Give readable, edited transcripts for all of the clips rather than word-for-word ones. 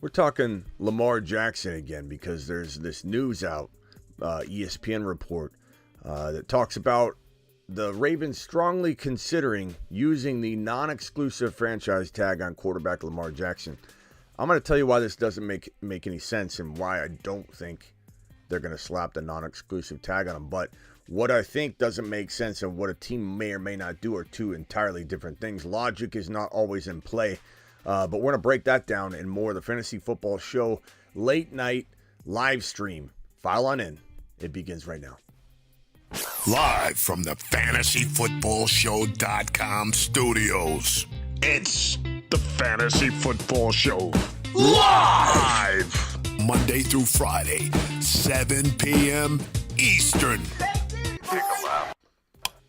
We're talking Lamar Jackson again because there's this news out, ESPN report, that talks about the Ravens strongly considering using the non-exclusive franchise tag on quarterback Lamar Jackson. I'm going to tell you why this doesn't make any sense and why I don't think they're going to slap the non-exclusive tag on him. But what I think doesn't make sense and what a team may or may not do are two entirely different things. Logic is not always in play. But we're going to break that down and more. The Fantasy Football Show late night live stream. File on in. It begins right now. Live from the FantasyFootballShow.com studios. It's the Fantasy Football Show. Live! Monday through Friday, 7 p.m. Eastern.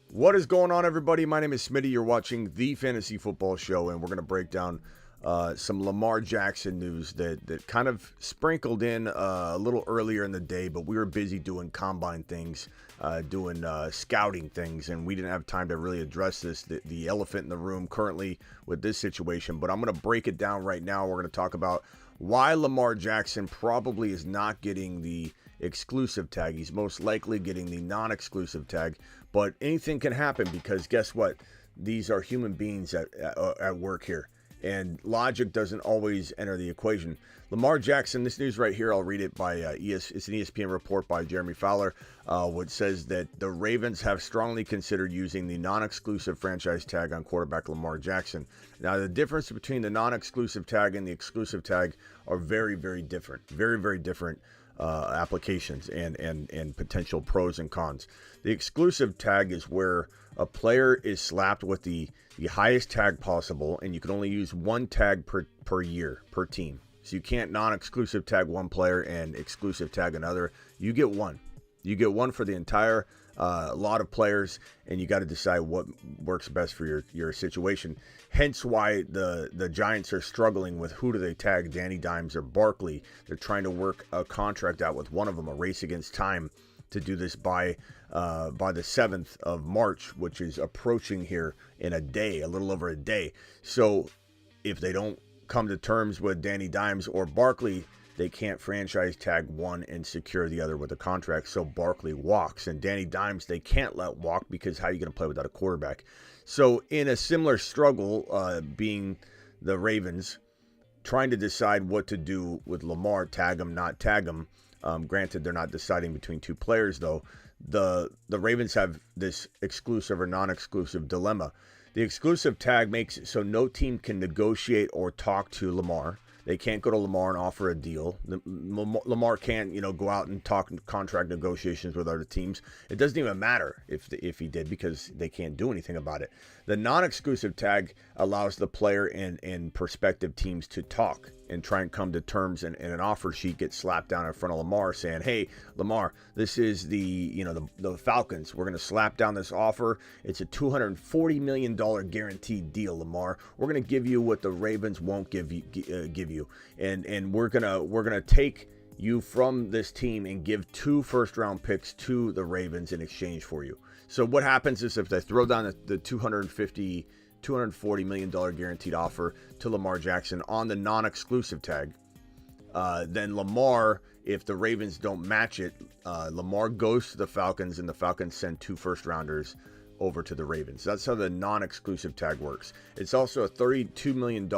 What is going on, everybody? My name is Smitty. You're watching the Fantasy Football Show, and we're going to break down some Lamar Jackson news that kind of sprinkled in a little earlier in the day, but we were busy doing combine things, doing scouting things, and we didn't have time to really address this, the elephant in the room currently with this situation. But I'm going to break it down right now. We're going to talk about why Lamar Jackson probably is not getting the exclusive tag. He's most likely getting the non-exclusive tag, but anything can happen because guess what? These are human beings at work here, and logic doesn't always enter the equation. Lamar Jackson, this news right here, I'll read it by it's an ESPN report by Jeremy Fowler, which says that the Ravens have strongly considered using the non-exclusive franchise tag on quarterback Lamar Jackson. Now, the difference between the non-exclusive tag and the exclusive tag are very, very different. Very, very different applications and potential pros and cons. The exclusive tag is where a player is slapped with the highest tag possible, and you can only use one tag per year, per team. So you can't non-exclusive tag one player and exclusive tag another. You get one. You get one for the entire lot of players, and you got to decide what works best for your situation. Hence why the Giants are struggling with who do they tag, Danny Dimes or Barkley. They're trying to work a contract out with one of them, a race against time, to do this by the 7th of March, which is approaching here in a day, a little over a day. So if they don't come to terms with Danny Dimes or Barkley, they can't franchise tag one and secure the other with a contract. So Barkley walks, and Danny Dimes they can't let walk because how are you going to play without a quarterback? So in a similar struggle, being the Ravens trying to decide what to do with Lamar, tag him, not tag him. Granted, they're not deciding between two players, though. The Ravens have this exclusive or non-exclusive dilemma. The exclusive tag makes it so no team can negotiate or talk to Lamar. They can't go to Lamar and offer a deal. Lamar can't, go out and talk contract negotiations with other teams. It doesn't even matter if he did because they can't do anything about it. The non-exclusive tag allows the player and prospective teams to talk and try and come to terms, and an offer sheet gets slapped down in front of Lamar saying, hey, Lamar, this is the Falcons. We're going to slap down this offer. It's a $240 million guaranteed deal, Lamar. We're going to give you what the Ravens won't give you. And we're gonna take you from this team and give 2 first-round picks to the Ravens in exchange for you. So what happens is if they throw down the $240 million guaranteed offer to Lamar Jackson on the non-exclusive tag, then Lamar, if the Ravens don't match it, Lamar goes to the Falcons, and the Falcons send 2 first-rounders over to the Ravens. That's how the non-exclusive tag works. It's also a $32 million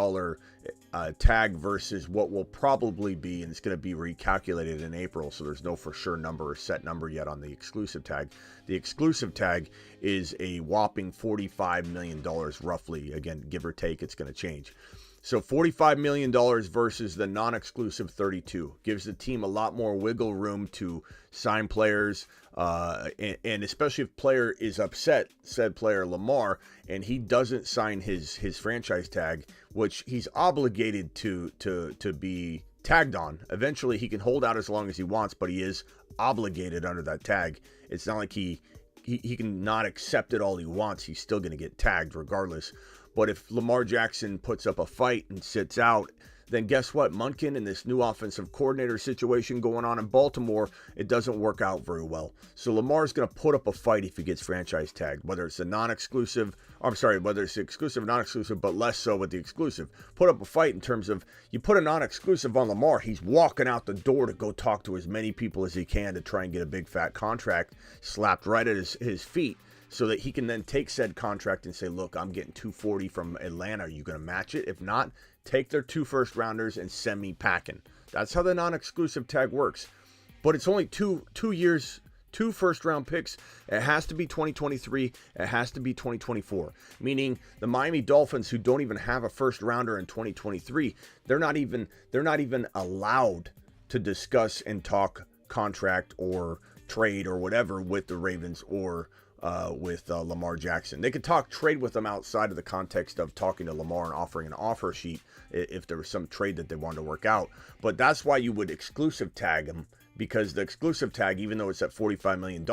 tag versus what will probably be, and it's going to be recalculated in April, so there's no for sure number or set number yet on the exclusive tag. The exclusive tag is a whopping $45 million roughly. Again, give or take, it's going to change. So $45 million versus the non-exclusive 32 gives the team a lot more wiggle room to sign players, and especially if player is upset, said player Lamar, and he doesn't sign his franchise tag, which he's obligated to be tagged on. Eventually, he can hold out as long as he wants, but he is obligated under that tag. It's not like he can not accept it all he wants. He's still going to get tagged regardless. But if Lamar Jackson puts up a fight and sits out, then guess what? Munkin and this new offensive coordinator situation going on in Baltimore, it doesn't work out very well. So Lamar's going to put up a fight if he gets franchise tagged, whether it's whether it's exclusive or non-exclusive, but less so with the exclusive. Put up a fight in terms of, you put a non-exclusive on Lamar, he's walking out the door to go talk to as many people as he can to try and get a big fat contract slapped right at his feet, so that he can then take said contract and say, look, I'm getting 240 from Atlanta. Are you going to match it? If not, take their 2 first-rounders and send me packing. That's how the non-exclusive tag works. But it's only 2 years, 2 first-round picks. It has to be 2023. It has to be 2024. Meaning the Miami Dolphins, who don't even have a first-rounder in 2023, they're not even allowed to discuss and talk contract or trade or whatever with the Ravens or with Lamar Jackson. They could talk trade with them outside of the context of talking to Lamar and offering an offer sheet if there was some trade that they wanted to work out. But that's why you would exclusive tag him, because the exclusive tag, even though it's at $45 million,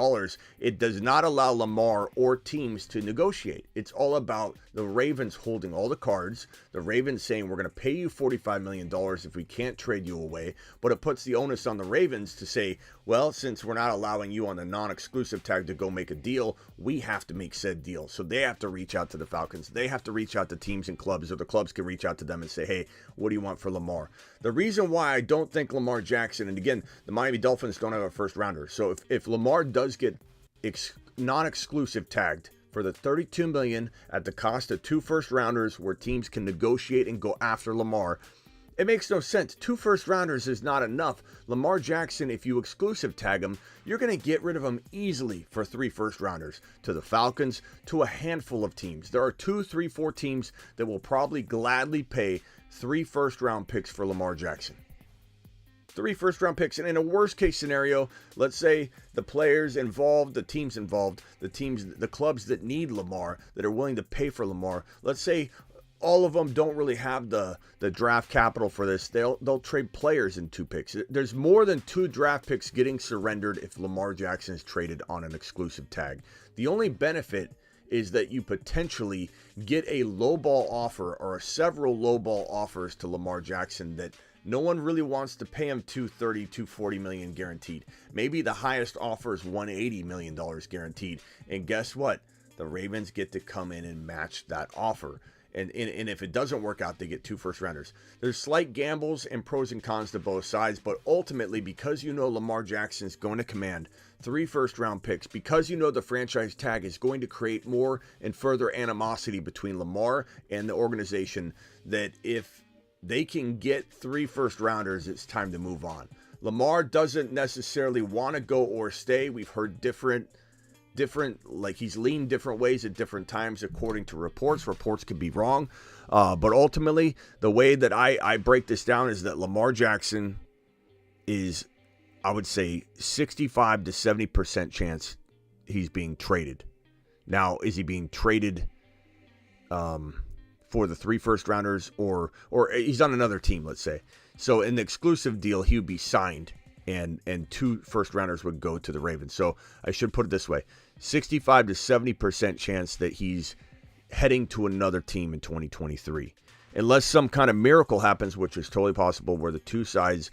it does not allow Lamar or teams to negotiate. It's all about the Ravens holding all the cards, the Ravens saying, we're going to pay you $45 million if we can't trade you away, but it puts the onus on the Ravens to say, well, since we're not allowing you on the non-exclusive tag to go make a deal, we have to make said deal. So they have to reach out to the Falcons. They have to reach out to teams and clubs, or the clubs can reach out to them and say, hey, what do you want for Lamar? The reason why I don't think Lamar Jackson, and again, the Miami Dolphins don't have a first rounder. So if Lamar does get non-exclusive tagged for the $32 million at the cost of 2 first rounders where teams can negotiate and go after Lamar, it makes no sense. 2 first rounders is not enough. Lamar Jackson, if you exclusive tag him, you're going to get rid of him easily for 3 first rounders to the Falcons, to a handful of teams. There are 2, 3, 4 teams that will probably gladly pay 3 first round picks for Lamar Jackson. 3 first round picks. And in a worst case scenario, let's say the players involved, the teams involved, the clubs that need Lamar, that are willing to pay for Lamar, let's say all of them don't really have the draft capital for this. They'll trade players in 2 picks. There's more than 2 draft picks getting surrendered if Lamar Jackson is traded on an exclusive tag. The only benefit is that you potentially get a lowball offer or several lowball offers to Lamar Jackson that no one really wants to pay him $230, $240 million guaranteed. Maybe the highest offer is $180 million guaranteed. And guess what? The Ravens get to come in and match that offer. And if it doesn't work out, they get 2 first rounders. There's slight gambles and pros and cons to both sides, but ultimately, because you know Lamar Jackson is going to command 3 first round picks, because you know the franchise tag is going to create more and further animosity between Lamar and the organization, that if they can get 3 first rounders, it's time to move on. Lamar doesn't necessarily want to go or stay. We've heard different, like he's leaned different ways at different times according to reports. Reports could be wrong. But ultimately, the way that I break this down is that Lamar Jackson is, I would say, 65 to 70% chance he's being traded. Now, is he being traded for the 3 first rounders, or he's on another team, let's say. So in the exclusive deal, he would be signed and 2 first rounders would go to the Ravens. So I should put it this way: 65 to 70% chance that he's heading to another team in 2023. Unless some kind of miracle happens, which is totally possible, where the 2 sides,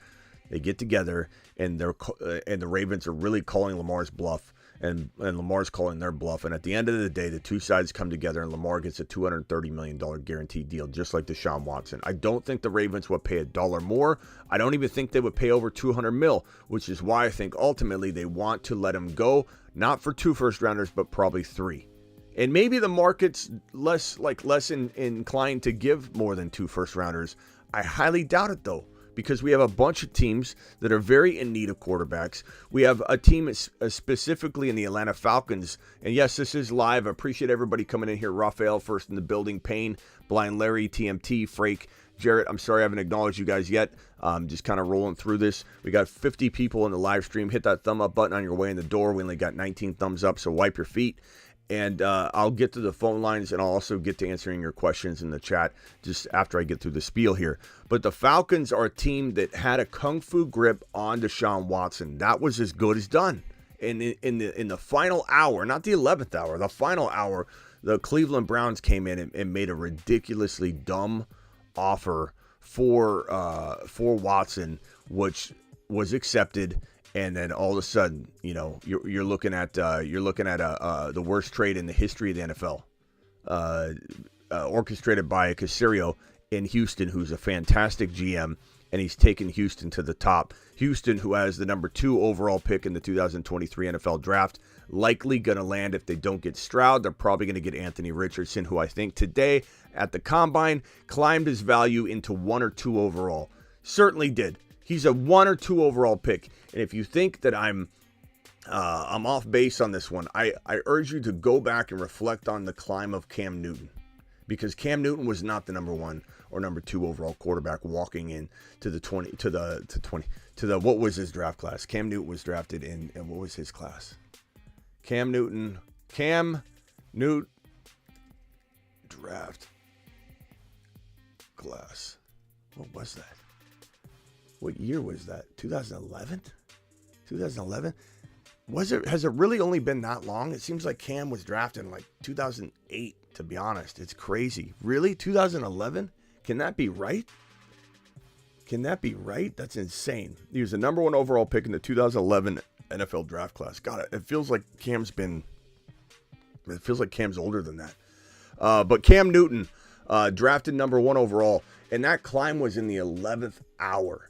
they get together and the Ravens are really calling Lamar's bluff, and Lamar's calling their bluff. And at the end of the day, the 2 sides come together and Lamar gets a $230 million guaranteed deal, just like Deshaun Watson. I don't think the Ravens would pay $1 more. I don't even think they would pay over $200 million, which is why I think ultimately they want to let him go, not for 2 first rounders, but probably 3. And maybe the market's less inclined to give more than 2 first rounders. I highly doubt it, though, because we have a bunch of teams that are very in need of quarterbacks. We have a team specifically in the Atlanta Falcons. And yes, this is live. I appreciate everybody coming in here. Raphael first in the building. Payne, Blind Larry, TMT, Frake, Jarrett. I'm sorry I haven't acknowledged you guys yet. Just kind of rolling through this. We got 50 people in the live stream. Hit that thumb up button on your way in the door. We only got 19 thumbs up, so wipe your feet. And I'll get to the phone lines, and I'll also get to answering your questions in the chat just after I get through the spiel here. But the Falcons are a team that had a kung fu grip on Deshaun Watson. That was as good as done. And in the final hour, not the 11th hour, the final hour, the Cleveland Browns came in and made a ridiculously dumb offer for Watson, which was accepted. And then all of a sudden, you're looking at the worst trade in the history of the NFL, orchestrated by Caserio in Houston, who's a fantastic GM, and he's taken Houston to the top. Houston, who has the number 2 overall pick in the 2023 NFL Draft, likely going to land if they don't get Stroud. They're probably going to get Anthony Richardson, who I think today at the Combine climbed his value into 1 or 2 overall. Certainly did. He's a 1 or 2 overall pick. And if you think that I'm off base on this one, I urge you to go back and reflect on the climb of Cam Newton, because Cam Newton was not the number 1 or number 2 overall quarterback walking in to the what was his draft class? Cam Newton was drafted in, and what was his class? Cam Newton draft class. What was that? What year was that? 2011? 2011? Has it really only been that long? It seems like Cam was drafted in like 2008, to be honest. It's crazy. Really? 2011? Can that be right? That's insane. He was the number 1 overall pick in the 2011 NFL draft class. God, it feels like Cam's older than that. But Cam Newton, drafted number 1 overall, and that climb was in the 11th hour.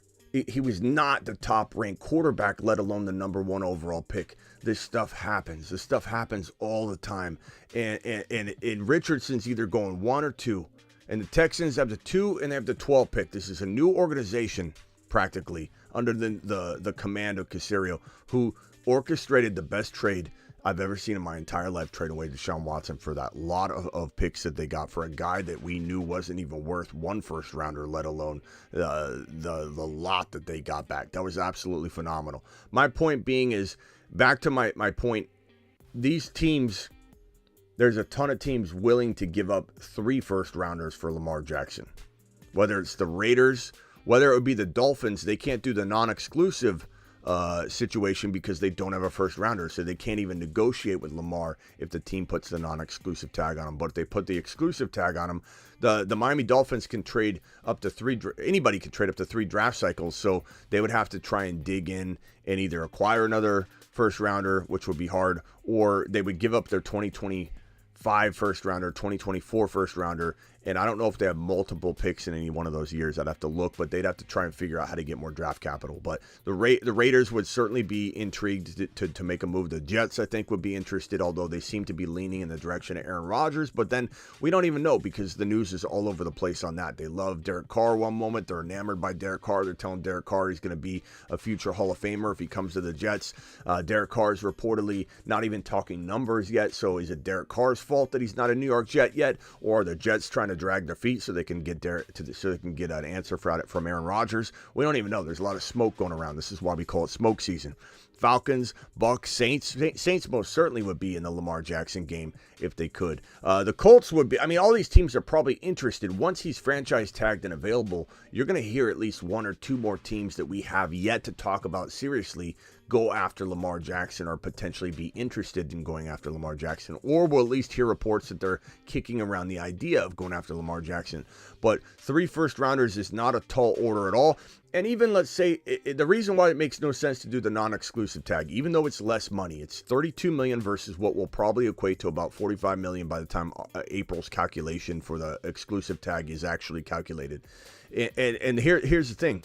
He was not the top-ranked quarterback, let alone the number 1 overall pick. This stuff happens. This stuff happens all the time. And Richardson's either going 1 or 2. And the Texans have the 2 and they have the 12 pick. This is a new organization, practically, under the command of Caserio, who orchestrated the best trade I've ever seen in my entire life, trade away Deshaun Watson for that lot of picks that they got for a guy that we knew wasn't even worth 1 first rounder, let alone the lot that they got back. That was absolutely phenomenal. My point being is, back to my point, these teams, there's a ton of teams willing to give up 3 first rounders for Lamar Jackson. Whether it's the Raiders, whether it would be the Dolphins, they can't do the non-exclusive situation because they don't have a first rounder, so they can't even negotiate with Lamar if the team puts the non-exclusive tag on him. But if they put the exclusive tag on him, the Miami Dolphins can trade up to 3. Anybody can trade up to 3 draft cycles, so they would have to try and dig in and either acquire another first rounder, which would be hard, or they would give up their 2025 first rounder, 2024 first rounder. And I don't know if they have multiple picks in any one of those years. I'd have to look, but they'd have to try and figure out how to get more draft capital. But the Raiders would certainly be intrigued to make a move. The Jets, I think, would be interested, although they seem to be leaning in the direction of Aaron Rodgers. But then we don't even know, because the news is all over the place on that. They love Derek Carr one moment. They're enamored by Derek Carr. They're telling Derek Carr he's going to be a future Hall of Famer if he comes to the Jets. Derek Carr is reportedly not even talking numbers yet. So is it Derek Carr's fault that he's not a New York Jet yet? Or are the Jets trying to drag their feet so they can get an answer from Aaron Rodgers? We don't even know. There's a lot of smoke going around. This is why we call it smoke season. Falcons, Bucks, Saints most certainly would be in the Lamar Jackson game if they could. The Colts would be. I mean, all these teams are probably interested. Once he's franchise tagged and available, you're going to hear at least 1 or 2 more teams that we have yet to talk about seriously go after Lamar Jackson, or potentially be interested in going after Lamar Jackson, or we'll at least hear reports that they're kicking around the idea of going after Lamar Jackson. But 3 first rounders is not a tall order at all. And even, let's say, the reason why it makes no sense to do the non-exclusive tag, even though it's less money, it's $32 million versus what will probably equate to about $45 million by the time April's calculation for the exclusive tag is actually calculated. And here's the thing: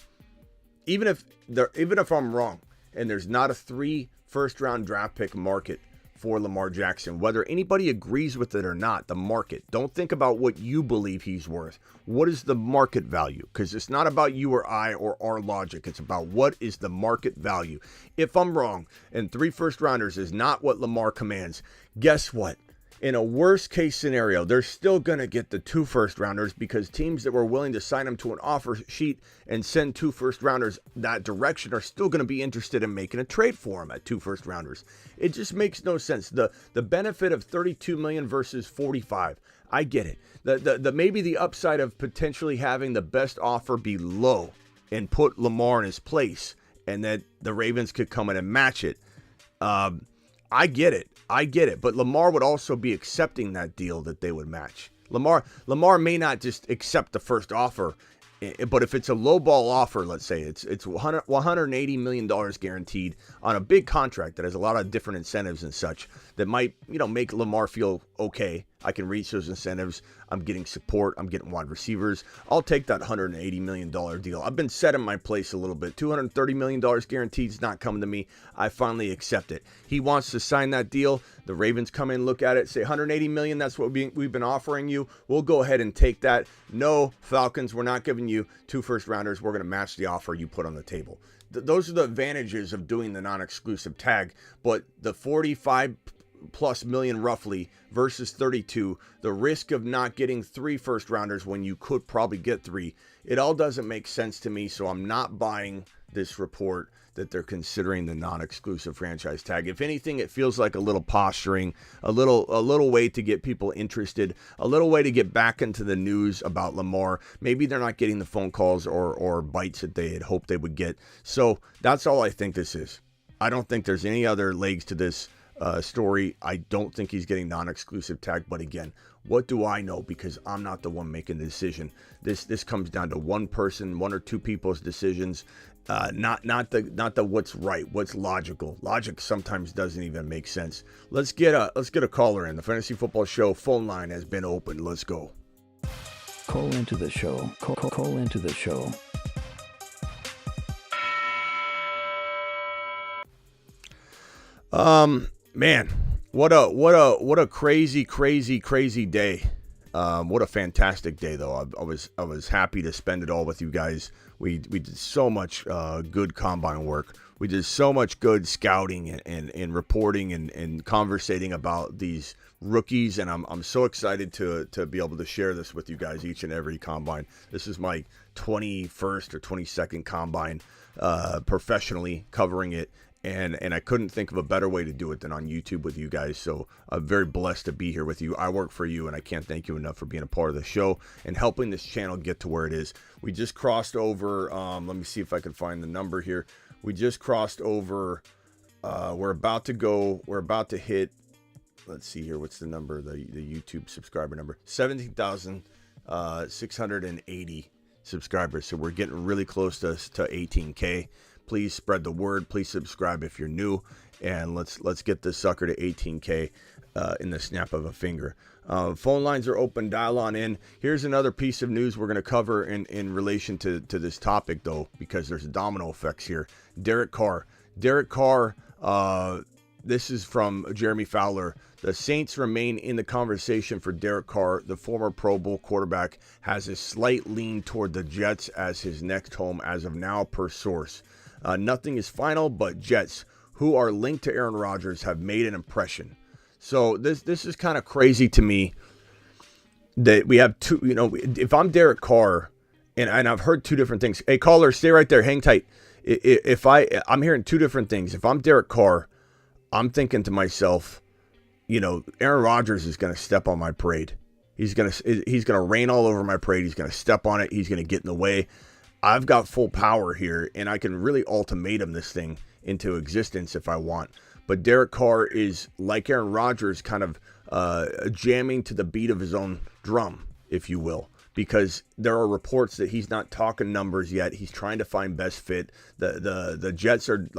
even if I'm wrong, and there's not a 3 first-round draft pick market for Lamar Jackson, whether anybody agrees with it or not, the market. Don't think about what you believe he's worth. What is the market value? Because it's not about you or I or our logic. It's about what is the market value. If I'm wrong and 3 first-rounders is not what Lamar commands, guess what? In a worst case scenario, they're still going to get the 2 first rounders, because teams that were willing to sign him to an offer sheet and send 2 first rounders that direction are still going to be interested in making a trade for him at 2 first rounders. It just makes no sense. The benefit of $32 million versus $45, I get it. The maybe the upside of potentially having the best offer be low and put Lamar in his place, and that the Ravens could come in and match it. I get it. But Lamar would also be accepting that deal that they would match. Lamar may not just accept the first offer But if it's a low ball offer, let's say it's $180 million guaranteed on a big contract that has a lot of different incentives and such that might, make Lamar feel okay. I can reach those incentives. I'm getting support. I'm getting wide receivers. I'll take that $180 million deal. I've been set in my place a little bit. $230 million guaranteed is not coming to me. I finally accept it. He wants to sign that deal. The Ravens come in, look at it, say $180 million, that's what we've been offering you. We'll go ahead and take that. No, Falcons, we're not giving you 2 first-rounders. We're going to match the offer you put on the table. Those are the advantages of doing the non-exclusive tag, but the 45 plus million roughly versus 32, the risk of not getting 3 first rounders when you could probably get 3, it all doesn't make sense to me. So I'm not buying this report that they're considering the non-exclusive franchise tag. If anything, it feels like a little posturing, a little way to get people interested, a little way to get back into the news about Lamar. Maybe they're not getting the phone calls or bites that they had hoped they would get. So that's all I think this is. I don't think there's any other legs to this story. I don't think he's getting non-exclusive tag, but again, what do I know? Because I'm not the one making the decision. This comes down to one person, 1 or 2 people's decisions. Not the what's right, what's logical. Logic sometimes doesn't even make sense. Let's get a caller in. The Fantasy Football Show phone line has been opened. Let's go. Call into the show. Call into the show. Man, what a crazy day. What a fantastic day, though. I was happy to spend it all with you guys. We did so much good combine work. We did so much good scouting and reporting and conversating about these rookies, and I'm so excited to be able to share this with you guys each and every combine. This is my 21st or 22nd combine professionally covering it. And I couldn't think of a better way to do it than on YouTube with you guys. So I'm very blessed to be here with you. I work for you, and I can't thank you enough for being a part of the show and helping this channel get to where it is. We just crossed over. Let me see if I can find the number here. We just crossed over. We're about to hit. Let's see here. What's the number? The YouTube subscriber number? 17,680 subscribers. So we're getting really close to 18K. Please spread the word. Please subscribe if you're new, and let's get this sucker to 18K in the snap of a finger. Phone lines are open. Dial on in. Here's another piece of news we're going to cover in relation to this topic, though, because there's domino effects here. Derek Carr. This is from Jeremy Fowler. The Saints remain in the conversation for Derek Carr. The former Pro Bowl quarterback has a slight lean toward the Jets as his next home as of now, per source. Nothing is final, but Jets, who are linked to Aaron Rodgers, have made an impression. So this is kind of crazy to me that we have two. If I'm Derek Carr, and I've heard 2 different things. Hey, caller, stay right there, hang tight. I'm hearing 2 different things. If I'm Derek Carr, I'm thinking to myself, Aaron Rodgers is going to step on my parade. He's going to rain all over my parade. He's going to step on it. He's going to get in the way. I've got full power here, and I can really ultimatum this thing into existence if I want. But Derek Carr is, like Aaron Rodgers, kind of jamming to the beat of his own drum, if you will, because there are reports that he's not talking numbers yet. He's trying to find best fit. The Jets are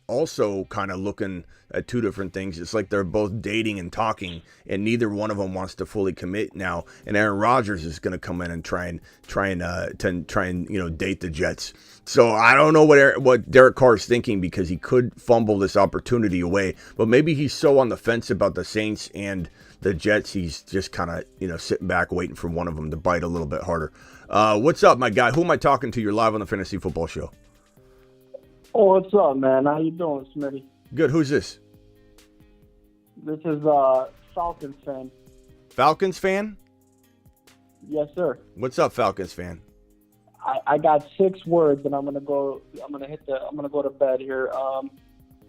also kind of looking at 2 different things. It's like they're both dating and talking, and neither one of them wants to fully commit now. And Aaron Rodgers is going to come in and try and date the Jets. So I don't know what Derek Carr is thinking, because he could fumble this opportunity away. But maybe he's so on the fence about the Saints and the Jets, he's just kind of sitting back waiting for one of them to bite a little bit harder. What's up, my guy? Who am I talking to? You're live on the Fantasy Football Show. Oh, what's up, man? How you doing, Smitty? Good. Who's this? This is Falcons fan. Falcons fan? Yes, sir. What's up, Falcons fan? I got 6 words, and I'm gonna go to bed here.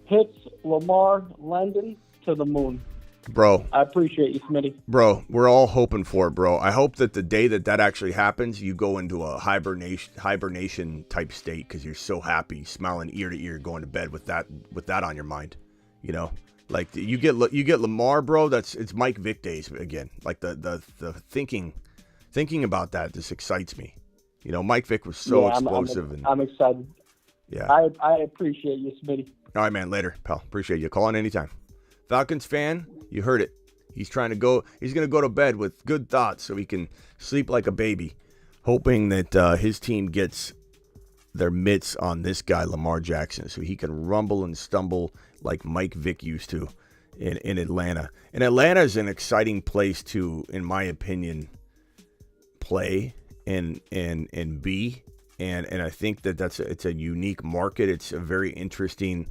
Hits Lamar London to the moon. Bro. I appreciate you, Smitty. Bro, we're all hoping for it, bro. I hope that the day that actually happens, you go into a hibernation type state, because you're so happy, smiling ear to ear, going to bed with that on your mind. Like you get Lamar, bro. It's Mike Vick days again. Like the thinking about that just excites me. Mike Vick was so Yeah, explosive. I'm excited. Yeah. I appreciate you, Smitty. All right, man. Later, pal. Appreciate you. Call on anytime. Falcons fan, you heard it. He's going to go to bed with good thoughts so he can sleep like a baby, hoping that his team gets their mitts on this guy, Lamar Jackson, so he can rumble and stumble like Mike Vick used to in Atlanta. And Atlanta is an exciting place to, in my opinion, play and be. And I think that it's a unique market. It's a very interesting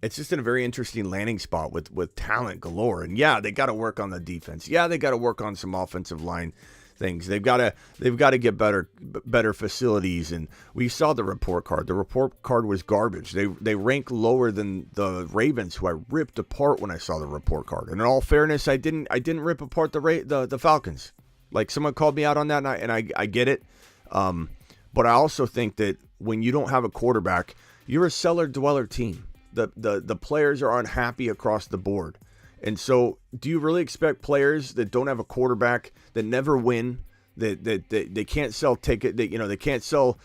it's just in a very interesting landing spot with talent galore. And yeah, they got to work on the defense. Yeah, they got to work on some offensive line things. They've got to get better facilities. And we saw the report card. The report card was garbage. They rank lower than the Ravens, who I ripped apart when I saw the report card. And in all fairness, I didn't rip apart the Falcons. Like, someone called me out on that, and I get it. But I also think that when you don't have a quarterback, you're a cellar-dweller team. The players are unhappy across the board. And so do you really expect players that don't have a quarterback, that never win, that they can't sell tickets, they can't sell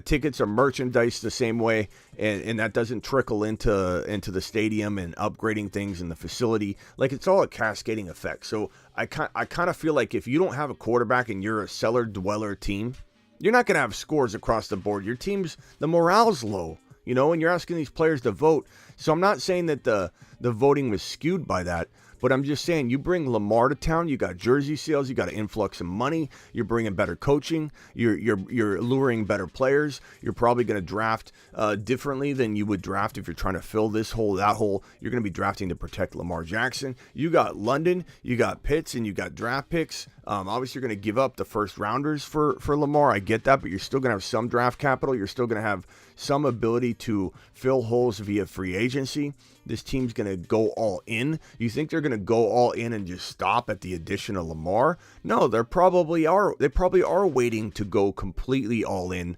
tickets or merchandise the same way, and that doesn't trickle into the stadium and upgrading things in the facility? Like, it's all a cascading effect. So I kind of feel like if you don't have a quarterback and you're a cellar-dweller team, you're not going to have scores across the board. Your team's, the morale's low, and you're asking these players to vote. So I'm not saying that the voting was skewed by that, but I'm just saying, you bring Lamar to town, you got jersey sales, you got an influx of money, you're bringing better coaching, you're luring better players, you're probably going to draft differently than you would draft if you're trying to fill this hole, that hole. You're going to be drafting to protect Lamar Jackson. You got London, you got Pitts, and you got draft picks. Obviously, you're going to give up the first rounders for Lamar. I get that, but you're still going to have some draft capital. You're still going to have some ability to fill holes via free agency. This team's going to go all in. You think they're going to go all in and just stop at the addition of Lamar? No, they probably are waiting to go completely all in,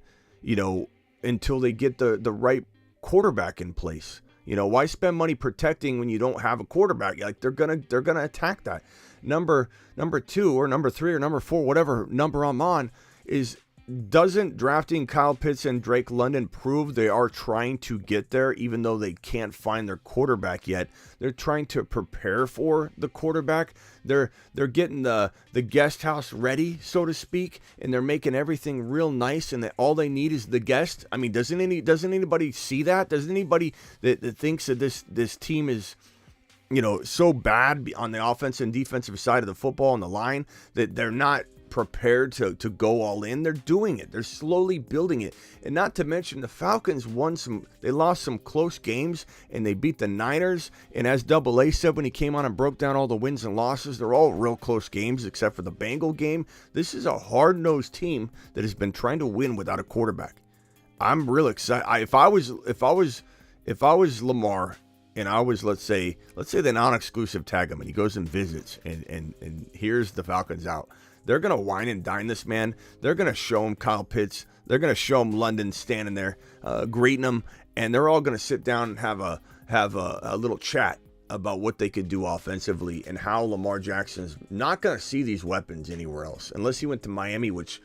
until they get the right quarterback in place. Why spend money protecting when you don't have a quarterback? Like, they're going to attack that. Number 2 or number 3 or number 4, whatever number I'm on, is, doesn't drafting Kyle Pitts and Drake London prove they are trying to get there, even though they can't find their quarterback yet? They're trying to prepare for the quarterback. They're getting the guest house ready, so to speak, and they're making everything real nice, and all they need is the guest. I mean, doesn't anybody see that? Doesn't anybody that thinks that this team is, so bad on the offensive and defensive side of the football and the line that they're not prepared to go all in? They're doing it. They're slowly building it. And not to mention, the Falcons they lost some close games, and they beat the Niners. And as Double A said when he came on and broke down all the wins and losses, they're all real close games except for the Bengal game. This is a hard-nosed team that has been trying to win without a quarterback. I'm real excited. If I was Lamar, and I was, let's say they non-exclusive tag him and he goes and visits and hears the Falcons out, they're going to wine and dine this man. They're going to show him Kyle Pitts. They're going to show him London standing there, greeting him, and they're all going to sit down and have a little chat about what they could do offensively and how Lamar Jackson's not going to see these weapons anywhere else, unless he went to Miami, which,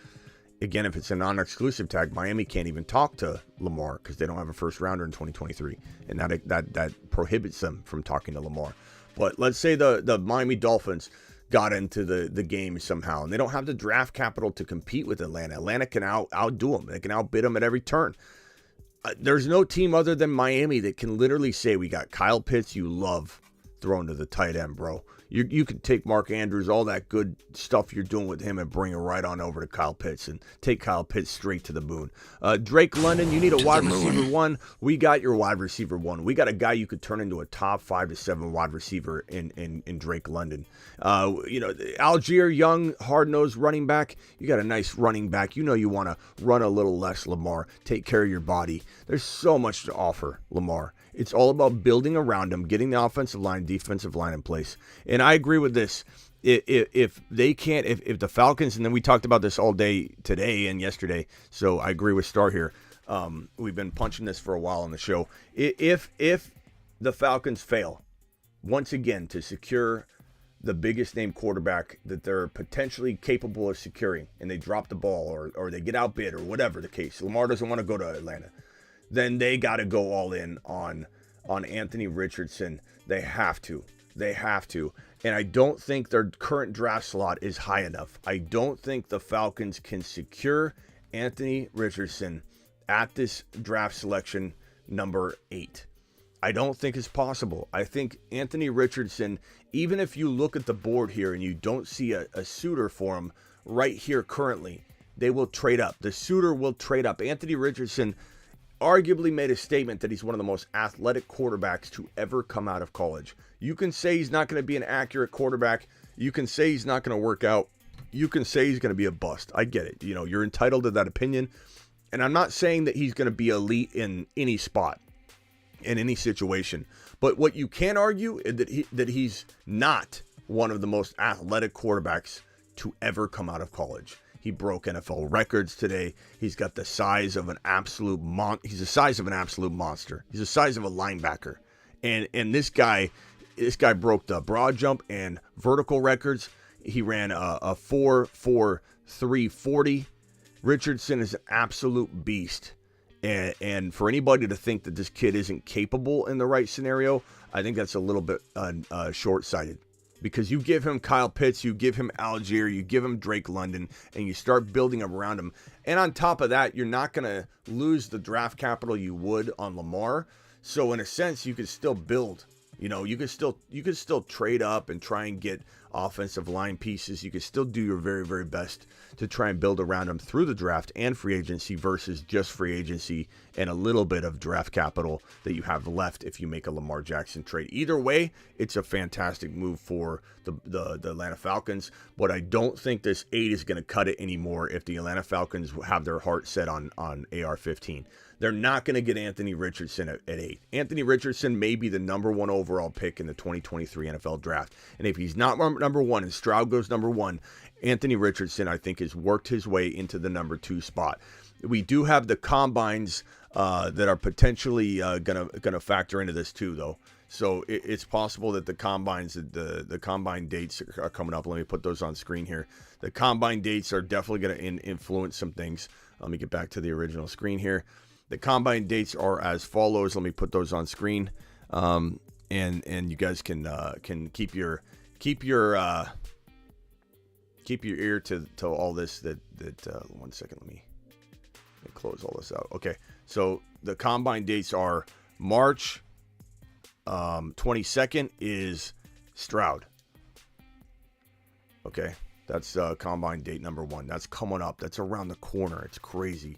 again, if it's a non-exclusive tag, Miami can't even talk to Lamar because they don't have a first rounder in 2023, and that prohibits them from talking to Lamar. But let's say the Miami Dolphins got into the game somehow, and they don't have the draft capital to compete with Atlanta. Atlanta can outdo them. They can outbid them at every turn. There's no team other than Miami that can literally say, we got Kyle Pitts, you love throwing to the tight end, bro. You could take Mark Andrews, all that good stuff you're doing with him, and bring it right on over to Kyle Pitts and take Kyle Pitts straight to the moon. Drake London, you need a wide receiver 1. We got your wide receiver 1. We got a guy you could turn into a top 5 to 7 wide receiver in Drake London. Algier, young, hard-nosed running back. You got a nice running back. You want to run a little less, Lamar. Take care of your body. There's so much to offer, Lamar. It's all about building around him, getting the offensive line, defensive line in place. And I agree with this. If they can't, if the Falcons, and then we talked about this all day today and yesterday, so I agree with Star here. We've been punching this for a while on the show. If the Falcons fail, once again, to secure the biggest name quarterback that they're potentially capable of securing, and they drop the ball or they get outbid or whatever the case, Lamar doesn't want to go to Atlanta, then they got to go all in on Anthony Richardson. They have to. And I don't think their current draft slot is high enough. I don't think the Falcons can secure Anthony Richardson at this draft selection number 8. I don't think it's possible. I think Anthony Richardson, even if you look at the board here and you don't see a suitor for him right here currently, they will trade up. The suitor will trade up. Anthony Richardson arguably made a statement that he's one of the most athletic quarterbacks to ever come out of college. You can say he's not going to be an accurate quarterback. You can say he's not going to work out. You can say he's going to be a bust. I get it. You know, you're entitled to that opinion. And I'm not saying that he's going to be elite in any spot, in any situation. But what you can argue is that he's not one of the most athletic quarterbacks to ever come out of college. He broke NFL records today. He's got the size of an absolute he's the size of an absolute monster. He's the size of a linebacker. And this guy broke the broad jump and vertical records. He ran a 4.43 40. Richardson is an absolute beast. And for anybody to think that this kid isn't capable in the right scenario, I think that's a little bit short-sighted. Because you give him Kyle Pitts, you give him Algier, you give him Drake London, and you start building around him. And on top of that, you're not going to lose the draft capital you would on Lamar. So in a sense, you could still build. You know, you could still trade up and try and get offensive line pieces. You could still do your very, very best to try and build around them through the draft and free agency versus just free agency and a little bit of draft capital that you have left if you make a Lamar Jackson trade. Either way, it's a fantastic move for the Atlanta Falcons, but I don't think this 8 is going to cut it anymore if the Atlanta Falcons have their heart set on AR-15. They're not going to get Anthony Richardson at 8. Anthony Richardson may be the number 1 overall pick in the 2023 NFL draft. And if he's not number 1 and Stroud goes number 1, Anthony Richardson, I think, has worked his way into the number 2 spot. We do have the combines that are potentially gonna factor into this too, though. So it's possible that the combines, the combine dates are coming up. Let me put those on screen here. The combine dates are definitely going to influence some things. Let me get back to the original screen here. The combine dates are as follows. Let me put those on screen, and you guys can keep your ear to all this. That 1 second. Let me close all this out. Okay, so the combine dates are March 22nd is Stroud. Okay, that's combine date number 1. That's coming up. That's around the corner. It's crazy.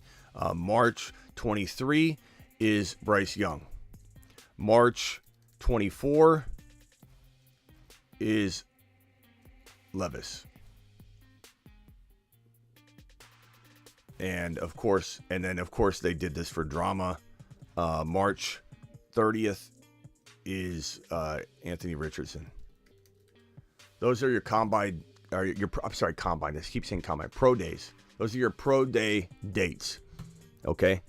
March 23 is Bryce Young. March 24 is Levis. And of course, they did this for drama. March 30th is Anthony Richardson. Those are your combine, combine. I keep saying combine. Pro days. Those are your pro day dates. Okay.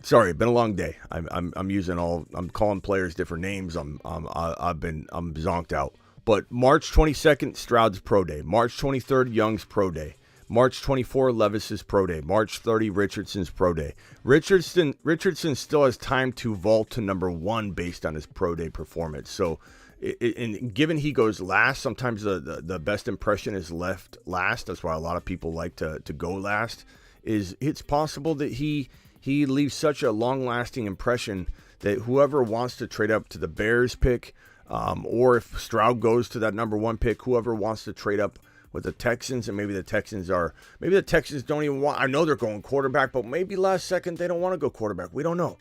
Sorry, it's been a long day. I'm calling players different names. I'm zonked out. But March 22nd, Stroud's pro day. March 23rd, Young's pro day. March 24, Levis's pro day. March 30, Richardson's pro day. Richardson still has time to vault to number 1 based on his pro day performance. So, and given he goes last, sometimes the best impression is left last. That's why a lot of people like to go last. It's possible that he leaves such a long-lasting impression that whoever wants to trade up to the Bears pick, or if Stroud goes to that number 1 pick, whoever wants to trade up with the Texans, and maybe the Texans don't even want, I know they're going quarterback, but maybe last second they don't want to go quarterback. We don't know,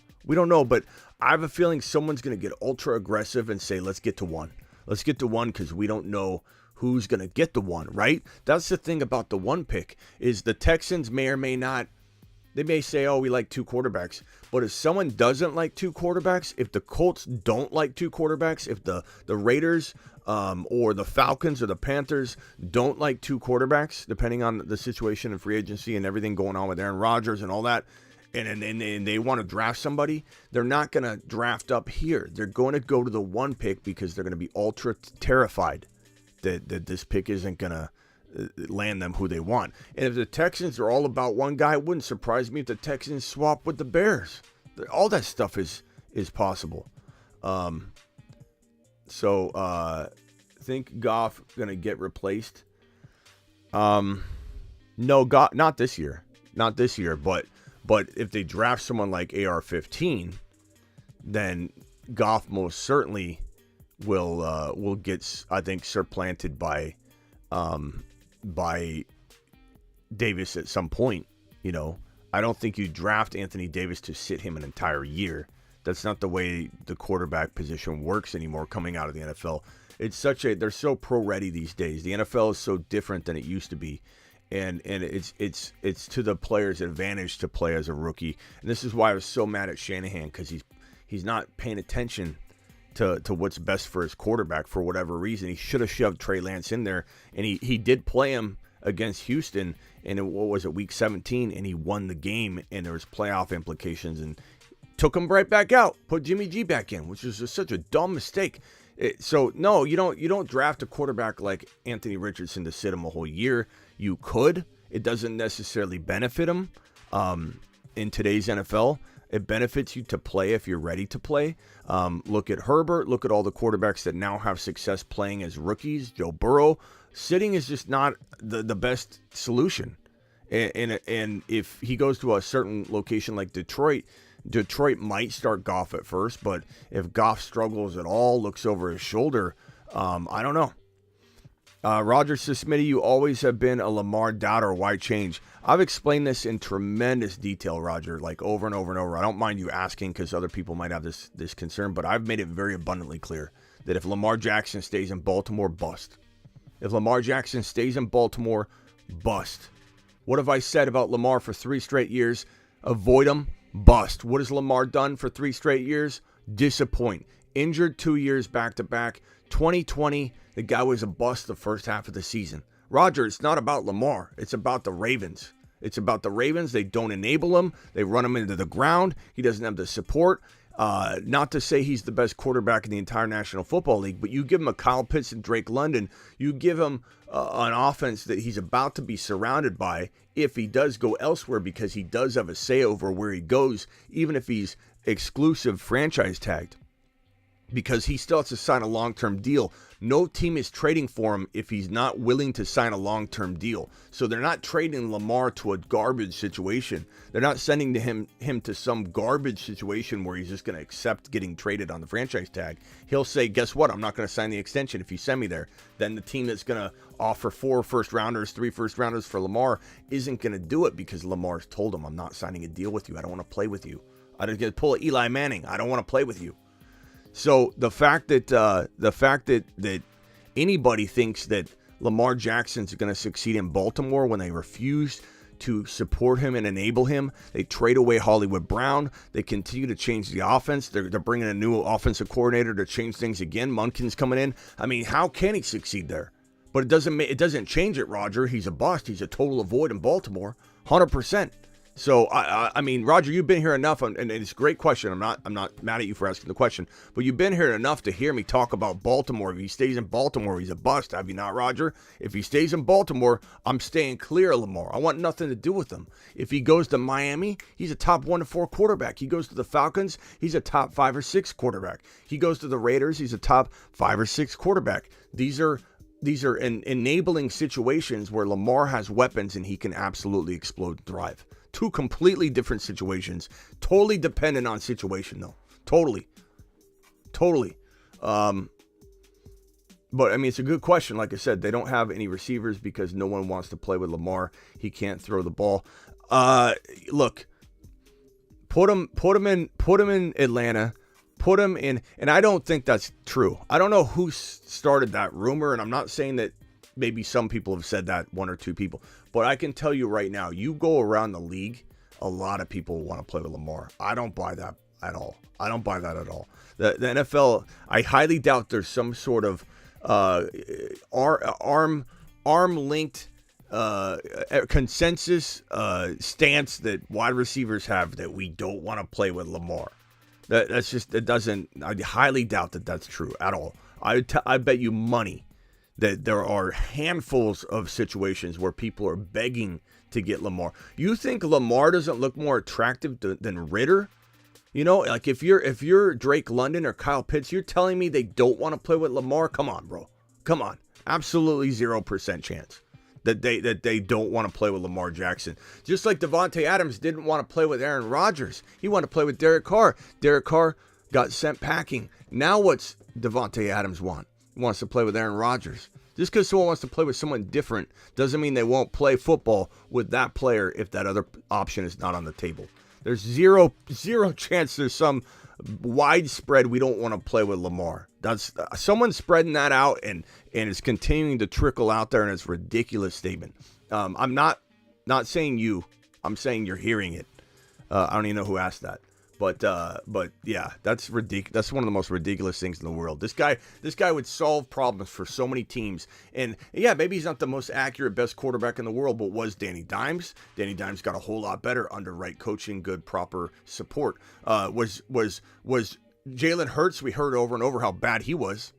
but I have a feeling someone's going to get ultra aggressive and say, let's get to 1. Let's get to 1 because we don't know who's going to get the 1, right? That's the thing about the 1 pick is the Texans may or may not, they may say, oh, we like 2 quarterbacks. But if someone doesn't like 2 quarterbacks, if the Colts don't like 2 quarterbacks, if the Raiders or the Falcons or the Panthers don't like 2 quarterbacks, depending on the situation and free agency and everything going on with Aaron Rodgers and all that, and they want to draft somebody, they're not going to draft up here. They're going to go to the 1 pick because they're going to be ultra terrified that this pick isn't going to land them who they want. And if the Texans are all about one guy, it wouldn't surprise me if the Texans swap with the Bears. All that stuff is possible. So think Goff going to get replaced? No, not this year. Not this year, but if they draft someone like AR-15, then Goff most certainly will get, I think, supplanted by Davis at some point. You know, I don't think you draft Anthony Davis to sit him an entire year. That's not the way the quarterback position works anymore coming out of the NFL. It's they're so pro-ready these days. The NFL is so different than it used to be. And it's to the player's advantage to play as a rookie. And this is why I was so mad at Shanahan, because he's not paying attention to what's best for his quarterback for whatever reason. He should have shoved Trey Lance in there, and he did play him against Houston, and what was it, week 17, and he won the game, and there was playoff implications, and took him right back out, put Jimmy G back in, which was such a dumb mistake. So no, you don't draft a quarterback like Anthony Richardson to sit him a whole year. You could. It doesn't necessarily benefit him in today's NFL. It benefits you to play if you're ready to play. Look at Herbert. Look at all the quarterbacks that now have success playing as rookies. Joe Burrow. Sitting is just not the best solution. And if he goes to a certain location like Detroit might start Goff at first, but if Goff struggles at all, looks over his shoulder, I don't know. Roger says, Smitty, you always have been a Lamar doubter. Why change? I've explained this in tremendous detail, Roger, like over and over and over. I don't mind you asking because other people might have this concern, but I've made it very abundantly clear that if Lamar Jackson stays in Baltimore, bust. If Lamar Jackson stays in Baltimore, bust. What have I said about Lamar for 3 straight years? Avoid him, bust. What has Lamar done for 3 straight years? Disappoint. Injured 2 years back-to-back. 2020, the guy was a bust the first half of the season. Roger, it's not about Lamar. It's about the Ravens. It's about the Ravens. They don't enable him. They run him into the ground. He doesn't have the support. Not to say he's the best quarterback in the entire National Football League, but you give him a Kyle Pitts and Drake London, you give him an offense that he's about to be surrounded by if he does go elsewhere, because he does have a say over where he goes, even if he's exclusive franchise tagged, because he still has to sign a long-term deal. No team is trading for him if he's not willing to sign a long-term deal. So they're not trading Lamar to a garbage situation. They're not sending him to some garbage situation where he's just going to accept getting traded on the franchise tag. He'll say, guess what? I'm not going to sign the extension if you send me there. Then the team that's going to offer 4 first-rounders, 3 first-rounders for Lamar isn't going to do it because Lamar's told him, I'm not signing a deal with you. I don't want to play with you. I don't get to pull Eli Manning. I don't want to play with you. So the fact that anybody thinks that Lamar Jackson's going to succeed in Baltimore when they refuse to support him and enable him, they trade away Hollywood Brown, they continue to change the offense, they're bringing a new offensive coordinator to change things again, Munkin's coming in. I mean, how can he succeed there? But it doesn't change it, Roger. He's a bust. He's a total avoid in Baltimore, 100%. So, I mean, Roger, you've been here enough, and it's a great question. I'm not mad at you for asking the question, but you've been here enough to hear me talk about Baltimore. If he stays in Baltimore, he's a bust. Have you not, Roger? If he stays in Baltimore, I'm staying clear of Lamar. I want nothing to do with him. If he goes to Miami, he's a top 1 to 4 quarterback. He goes to the Falcons, he's a top 5 or 6 quarterback. He goes to the Raiders, he's a top 5 or 6 quarterback. These are enabling situations where Lamar has weapons and he can absolutely explode and thrive. 2 completely different situations. Totally dependent on situation, though. Totally. But, I mean, it's a good question. Like I said, they don't have any receivers because no one wants to play with Lamar. He can't throw the ball. Look, put him in Atlanta. Put him in, and I don't think that's true. I don't know who started that rumor, and I'm not saying that maybe some people have said that, 1 or 2 people. But I can tell you right now, you go around the league, a lot of people want to play with Lamar. I don't buy that at all. The NFL, I highly doubt there's some sort of arm-linked consensus stance that wide receivers have that we don't want to play with Lamar. I highly doubt that that's true at all. I bet you money that there are handfuls of situations where people are begging to get Lamar. You think Lamar doesn't look more attractive than Ritter? You know, like if you're Drake London or Kyle Pitts, you're telling me they don't want to play with Lamar? Come on, bro. Come on. Absolutely 0% chance that they don't want to play with Lamar Jackson. Just like Devontae Adams didn't want to play with Aaron Rodgers. He wanted to play with Derek Carr. Derek Carr got sent packing. Now what's Devontae Adams want? He wants to play with Aaron Rodgers. Just because someone wants to play with someone different doesn't mean they won't play football with that player if that other option is not on the table. There's zero chance there's some widespread we don't want to play with Lamar. That's someone spreading that out and it's continuing to trickle out there, and it's a ridiculous statement. I'm not saying you. I'm saying you're hearing it. I don't even know who asked that. But yeah, that's ridiculous. That's one of the most ridiculous things in the world. This guy would solve problems for so many teams. And yeah, maybe he's not the most accurate, best quarterback in the world, but was Danny Dimes. Danny Dimes got a whole lot better under right coaching, good, proper support. Was Jalen Hurts? We heard over and over how bad he was.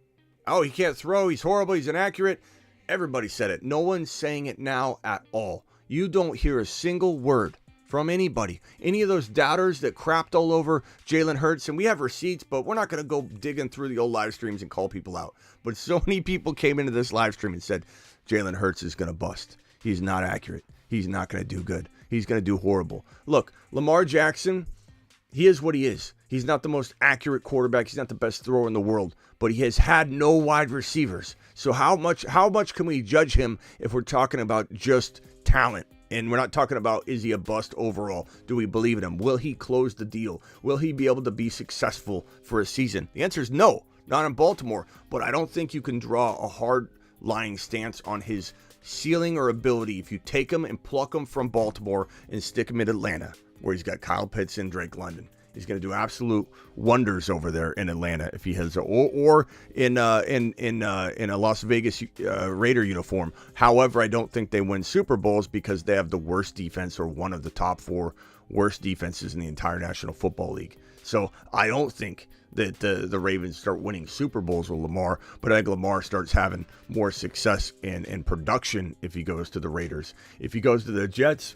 Oh, he can't throw. He's horrible. He's inaccurate. Everybody said it. No one's saying it now at all. You don't hear a single word from anybody. Any of those doubters that crapped all over Jalen Hurts, and we have receipts, but we're not going to go digging through the old live streams and call people out. But so many people came into this live stream and said, Jalen Hurts is going to bust. He's not accurate. He's not going to do good. He's going to do horrible. Look, Lamar Jackson, he is what he is. He's not the most accurate quarterback. He's not the best thrower in the world, but he has had no wide receivers. So how much can we judge him if we're talking about just talent? And we're not talking about, is he a bust overall? Do we believe in him? Will he close the deal? Will he be able to be successful for a season? The answer is no, not in Baltimore. But I don't think you can draw a hard-lying stance on his ceiling or ability if you take him and pluck him from Baltimore and stick him in Atlanta, where he's got Kyle Pitts and Drake London. He's going to do absolute wonders over there in Atlanta if he has, or in a Las Vegas Raider uniform. However, I don't think they win Super Bowls because they have the worst defense, or one of the top 4 worst defenses in the entire National Football League. So I don't think that the Ravens start winning Super Bowls with Lamar, but I think Lamar starts having more success and production if he goes to the Raiders. If he goes to the Jets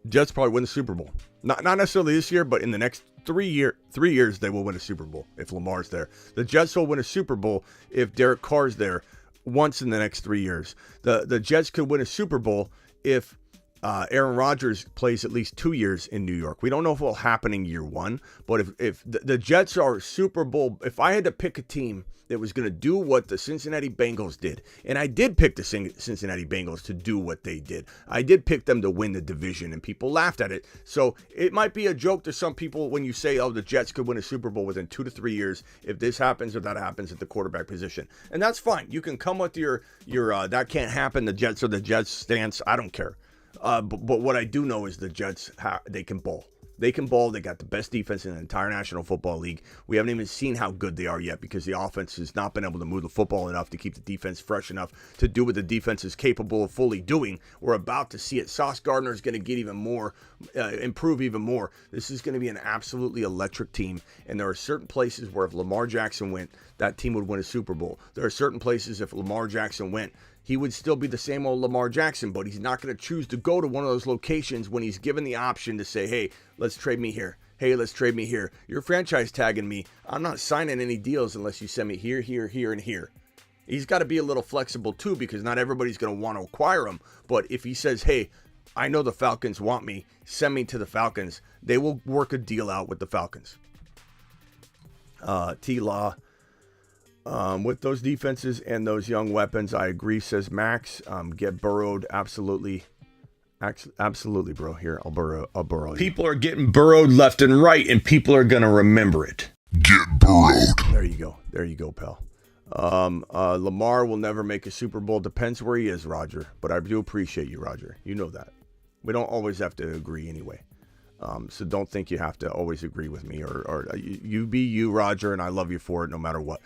probably win the Super Bowl. Not necessarily this year, but in the next 3 years, they will win a Super Bowl if Lamar's there. The Jets will win a Super Bowl if Derek Carr's there once in the next 3 years. The Jets could win a Super Bowl if Aaron Rodgers plays at least 2 years in New York. We don't know if it will happen in year 1, but if the Jets are Super Bowl, if I had to pick a team that was going to do what the Cincinnati Bengals did, and I did pick the Cincinnati Bengals to do what they did. I did pick them to win the division, and people laughed at it. So it might be a joke to some people when you say, oh, the Jets could win a Super Bowl within 2 to 3 years if this happens or that happens at the quarterback position. And that's fine. You can come with your that can't happen, the Jets or the Jets stance. I don't care. But what I do know is the Jets, they can ball. They can ball. They got the best defense in the entire National Football League. We haven't even seen how good they are yet because the offense has not been able to move the football enough to keep the defense fresh enough to do what the defense is capable of fully doing. We're about to see it. Sauce Gardner is going to get even more, improve even more. This is going to be an absolutely electric team. And there are certain places where if Lamar Jackson went, that team would win a Super Bowl. There are certain places if Lamar Jackson went, he would still be the same old Lamar Jackson, but he's not going to choose to go to one of those locations when he's given the option to say, hey, let's trade me here. Hey, let's trade me here. You're franchise tagging me. I'm not signing any deals unless you send me here, here, here, and here. He's got to be a little flexible too because not everybody's going to want to acquire him. But if he says, hey, I know the Falcons want me, send me to the Falcons, they will work a deal out with the Falcons. T-Law. With those defenses and those young weapons, I agree, says Max. Get burrowed, absolutely. Absolutely, bro. Here, I'll burrow you. People are getting burrowed left and right, and people are going to remember it. Get burrowed. There you go, pal. Lamar will never make a Super Bowl. Depends where he is, Roger. But I do appreciate you, Roger. You know that. We don't always have to agree anyway. So don't think you have to always agree with me or you be you, Roger, and I love you for it no matter what.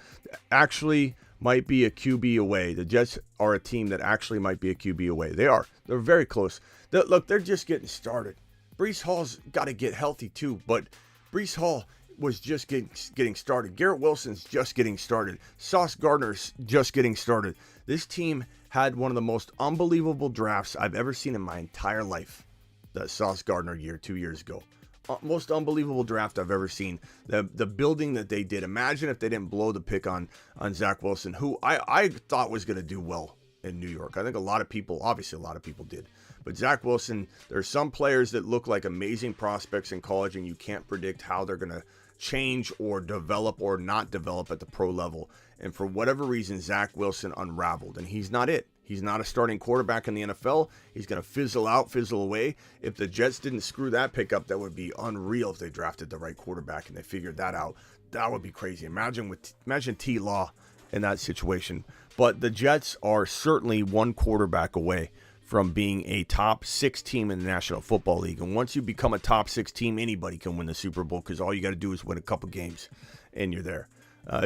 Actually might be a QB away. The Jets are a team that actually might be a QB away. They are. They're very close. Look, they're just getting started. Breece Hall's got to get healthy too, but Breece Hall, was just getting started. Garrett Wilson's just getting started. Sauce Gardner's just getting started. This team had one of the most unbelievable drafts I've ever seen in my entire life. The Sauce Gardner year 2 years ago. Most unbelievable draft I've ever seen. The building that they did. Imagine if they didn't blow the pick on Zach Wilson, who I thought was going to do well in New York. I think obviously a lot of people did. But Zach Wilson, there's some players that look like amazing prospects in college, and you can't predict how they're going to change or develop or not develop at the pro level. And for whatever reason, Zach Wilson unraveled, and he's not it. He's not a starting quarterback in the NFL. He's going to fizzle out, fizzle away. If the Jets didn't screw that pickup, that would be unreal if they drafted the right quarterback and they figured that out. That would be crazy. Imagine T. Law in that situation. But the Jets are certainly one quarterback away from being a top 6 team in the National Football League. And once you become a top 6 team, anybody can win the Super Bowl because all you got to do is win a couple games and you're there.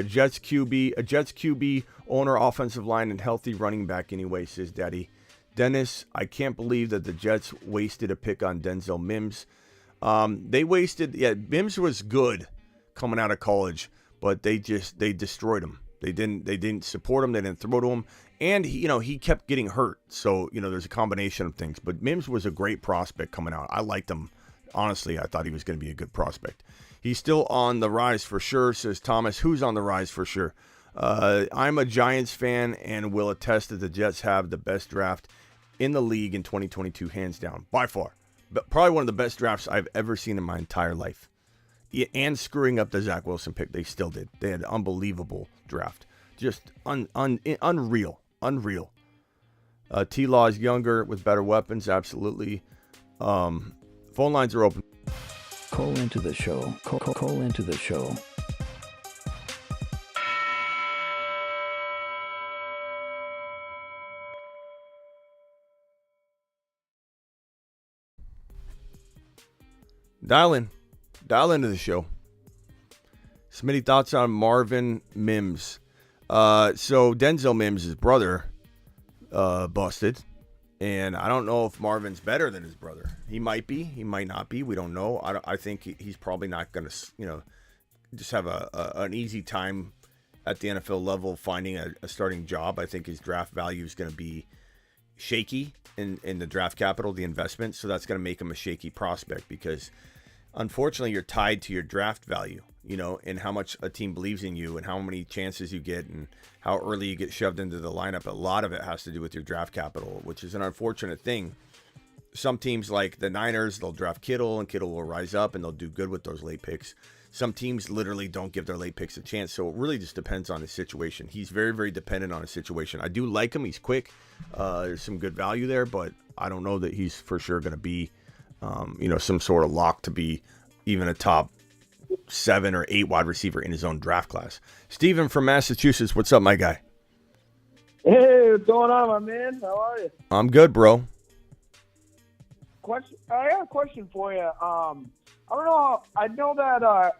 Jets QB, owner, offensive line, and healthy running back anyway, says Daddy. Dennis, I can't believe that the Jets wasted a pick on Denzel Mims. Mims was good coming out of college, but they destroyed him. They didn't support him. They didn't throw to him. And he kept getting hurt. So, there's a combination of things. But Mims was a great prospect coming out. I liked him. Honestly, I thought he was going to be a good prospect. He's still on the rise for sure, says Thomas. Who's on the rise for sure? I'm a Giants fan and will attest that the Jets have the best draft in the league in 2022, hands down, by far. But probably one of the best drafts I've ever seen in my entire life. And screwing up the Zach Wilson pick, they still did. They had an unbelievable draft. Just unreal. T-Law is younger with better weapons, absolutely. Phone lines are open. Call into the show. Call into the show. Dial into the show. Smitty, thoughts on Marvin Mims? So Denzel Mims' brother busted. And I don't know if Marvin's better than his brother. He might be. He might not be. We don't know. I think he's probably not going to, just have an easy time at the NFL level finding a starting job. I think his draft value is going to be shaky in the draft capital, the investment. So that's going to make him a shaky prospect because, unfortunately, you're tied to your draft value, and how much a team believes in you and how many chances you get and how early you get shoved into the lineup. A lot of it has to do with your draft capital, which is an unfortunate thing. Some teams like the Niners, they'll draft Kittle and Kittle will rise up and they'll do good with those late picks. Some teams literally don't give their late picks a chance. So it really just depends on his situation. He's very, very dependent on his situation. I do like him. He's quick. There's some good value there, but I don't know that he's for sure going to be, some sort of lock to be even a top 7 or 8 wide receiver in his own draft class. Steven from Massachusetts, what's up, my guy? Hey, what's going on, my man? How are you? I'm good, bro. I got a question for you. I don't know. I know that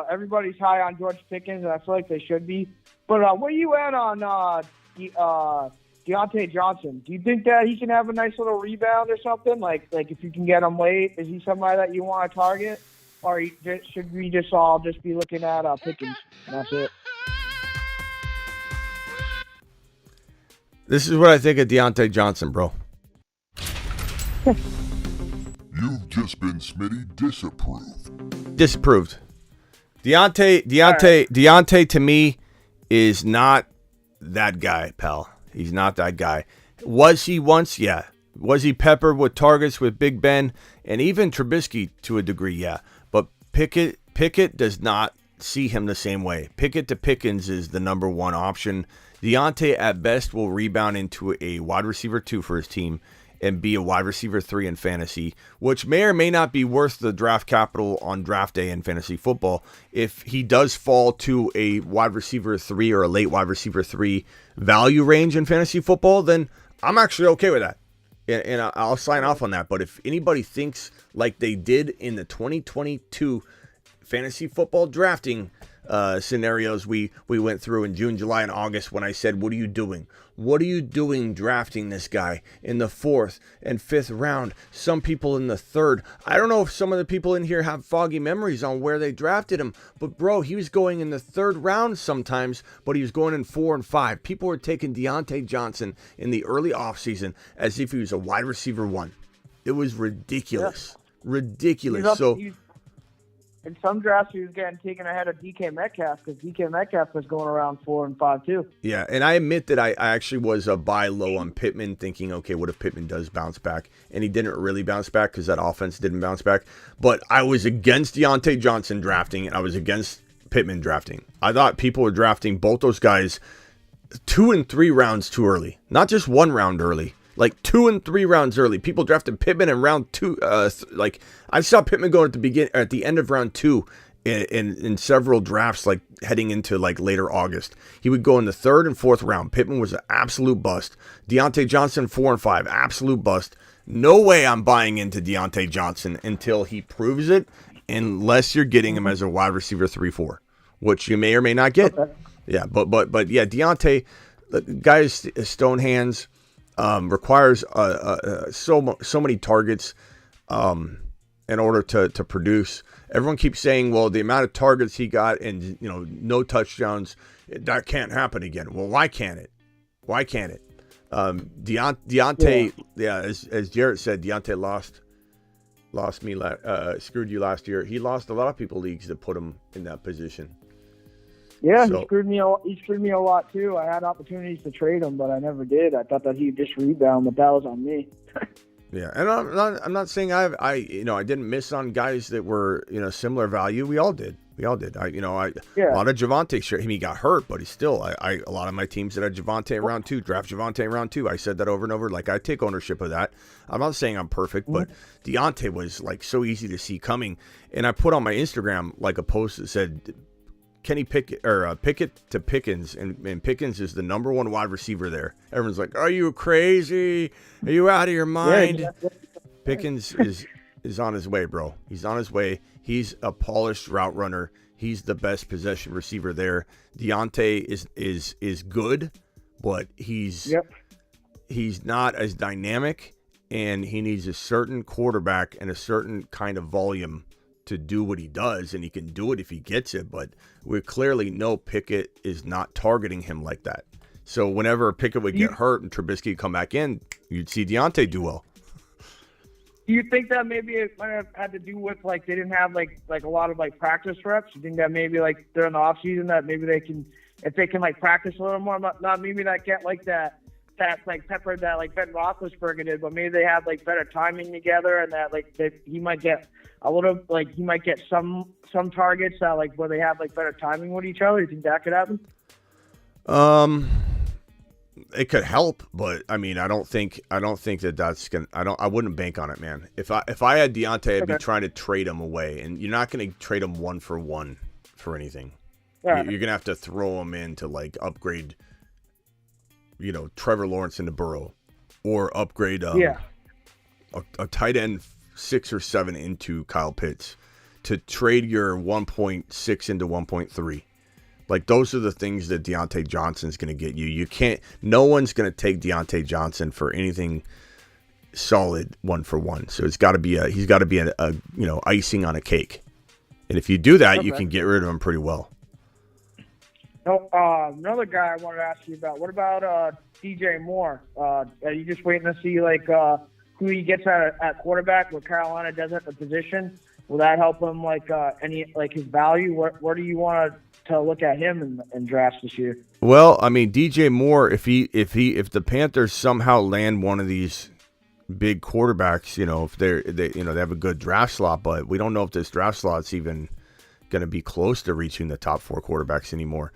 everybody's high on George Pickens, and I feel like they should be. But where you at on Deontay Johnson? Do you think that he can have a nice little rebound or something? Like if you can get him late, is he somebody that you want to target? Or should we just all be looking at Pickens? And that's it. This is what I think of Deontay Johnson, bro. You've just been Smitty Disapproved. Deontay to me is not that guy, pal. He's not that guy. Was he once? Yeah. Was he peppered with targets with Big Ben and even Trubisky to a degree? Yeah. But Pickett does not see him the same way. Pickett to Pickens is the number one option. Deontay at best will rebound into a wide receiver 2 for his team and be a wide receiver 3 in fantasy, which may or may not be worth the draft capital on draft day in fantasy football. If he does fall to a wide receiver 3 or a late wide receiver 3 value range in fantasy football, then I'm actually okay with that. And I'll sign off on that. But if anybody thinks like they did in the 2022 fantasy football drafting scenarios we went through in June, July, and August when I said, what are you doing? What are you doing drafting this guy in the 4th and 5th round? Some people in the 3rd. I don't know if some of the people in here have foggy memories on where they drafted him, but bro, he was going in the 3rd round sometimes, but he was going in 4 and 5. People were taking Deontay Johnson in the early offseason as if he was a wide receiver 1. It was ridiculous. Ridiculous. In some drafts, he was getting taken ahead of DK Metcalf because DK Metcalf was going around 4 and 5 too. Yeah, and I admit that I actually was a buy low on Pittman, thinking, okay, what if Pittman does bounce back? And he didn't really bounce back because that offense didn't bounce back. But I was against Deontay Johnson drafting, and I was against Pittman drafting. I thought people were drafting both those guys 2 and 3 rounds too early, not just 1 round early. Like 2 and 3 rounds early. People drafted Pittman in round 2. Like I saw Pittman going at the end of round 2 in several drafts, like heading into like later August. He would go in the 3rd and 4th round. Pittman was an absolute bust. Deontay Johnson 4 and 5, absolute bust. No way I'm buying into Deontay Johnson until he proves it, unless you're getting him as a wide receiver 3-4, which you may or may not get. Okay. Yeah, but yeah, Deontay, the guy's stone hands. Requires so many targets in order to produce. Everyone keeps saying, well, the amount of targets he got and no touchdowns, that can't happen again. Well, why can't it? Why can't it? Deontay, as Jarrett said, Deontay screwed you last year. He lost a lot of people leagues that put him in that position. Yeah, he screwed me a lot too. I had opportunities to trade him, but I never did. I thought that he'd just rebound, but that was on me. Yeah, and I'm not saying I didn't miss on guys that were similar value. We all did. A lot of Javonte. Sure, he got hurt, but he's still. A lot of my teams that had Javonte in round 2 draft Javonte in round 2. I said that over and over. Like I take ownership of that. I'm not saying I'm perfect, but Deontay was like so easy to see coming. And I put on my Instagram like a post that said, Kenny Pickett to Pickens, and Pickens is the number 1 wide receiver there. Everyone's like, "Are you crazy? Are you out of your mind?" Yeah. Pickens is on his way, bro. He's on his way. He's a polished route runner. He's the best possession receiver there. Deontay is good, but he's not as dynamic, and he needs a certain quarterback and a certain kind of volume to do what he does, and he can do it if he gets it, but we clearly know Pickett is not targeting him like that. So whenever Pickett would get hurt and Trubisky would come back in, you'd see Deontay do well. Do you think that maybe it might have had to do with like they didn't have like a lot of like practice reps? You think that maybe like during the off season that maybe they can, if they can like practice a little more, not maybe not get like that like pepper that like Ben Roethlisberger did, but maybe they have like better timing together, and that like he might get a little like he might get some targets that like where they have like better timing with each other. You think that could happen? It could help, but I mean, I don't think that's gonna. I wouldn't bank on it, man. If I had Deontay, I'd be trying to trade him away, and you're not going to trade him 1-for-1 for anything. Yeah. You're gonna have to throw him in to like upgrade, Trevor Lawrence into Burrow, or upgrade a tight end 6 or 7 into Kyle Pitts to trade your 1.6 into 1.3. Like those are the things that Deontay Johnson's going to get you. You can't. No one's going to take Deontay Johnson for anything solid 1-for-1. So he's got to be a icing on a cake. And if you do that, you can get rid of him pretty well. Another guy I wanted to ask you about. What about DJ Moore? Are you just waiting to see like who he gets at quarterback? What Carolina does at the position? Will that help him like any like his value? Where do you want to look at him in drafts this year? Well, I mean, DJ Moore, if the Panthers somehow land one of these big quarterbacks, if they have a good draft slot, but we don't know if this draft slot's even going to be close to reaching the top 4 quarterbacks anymore.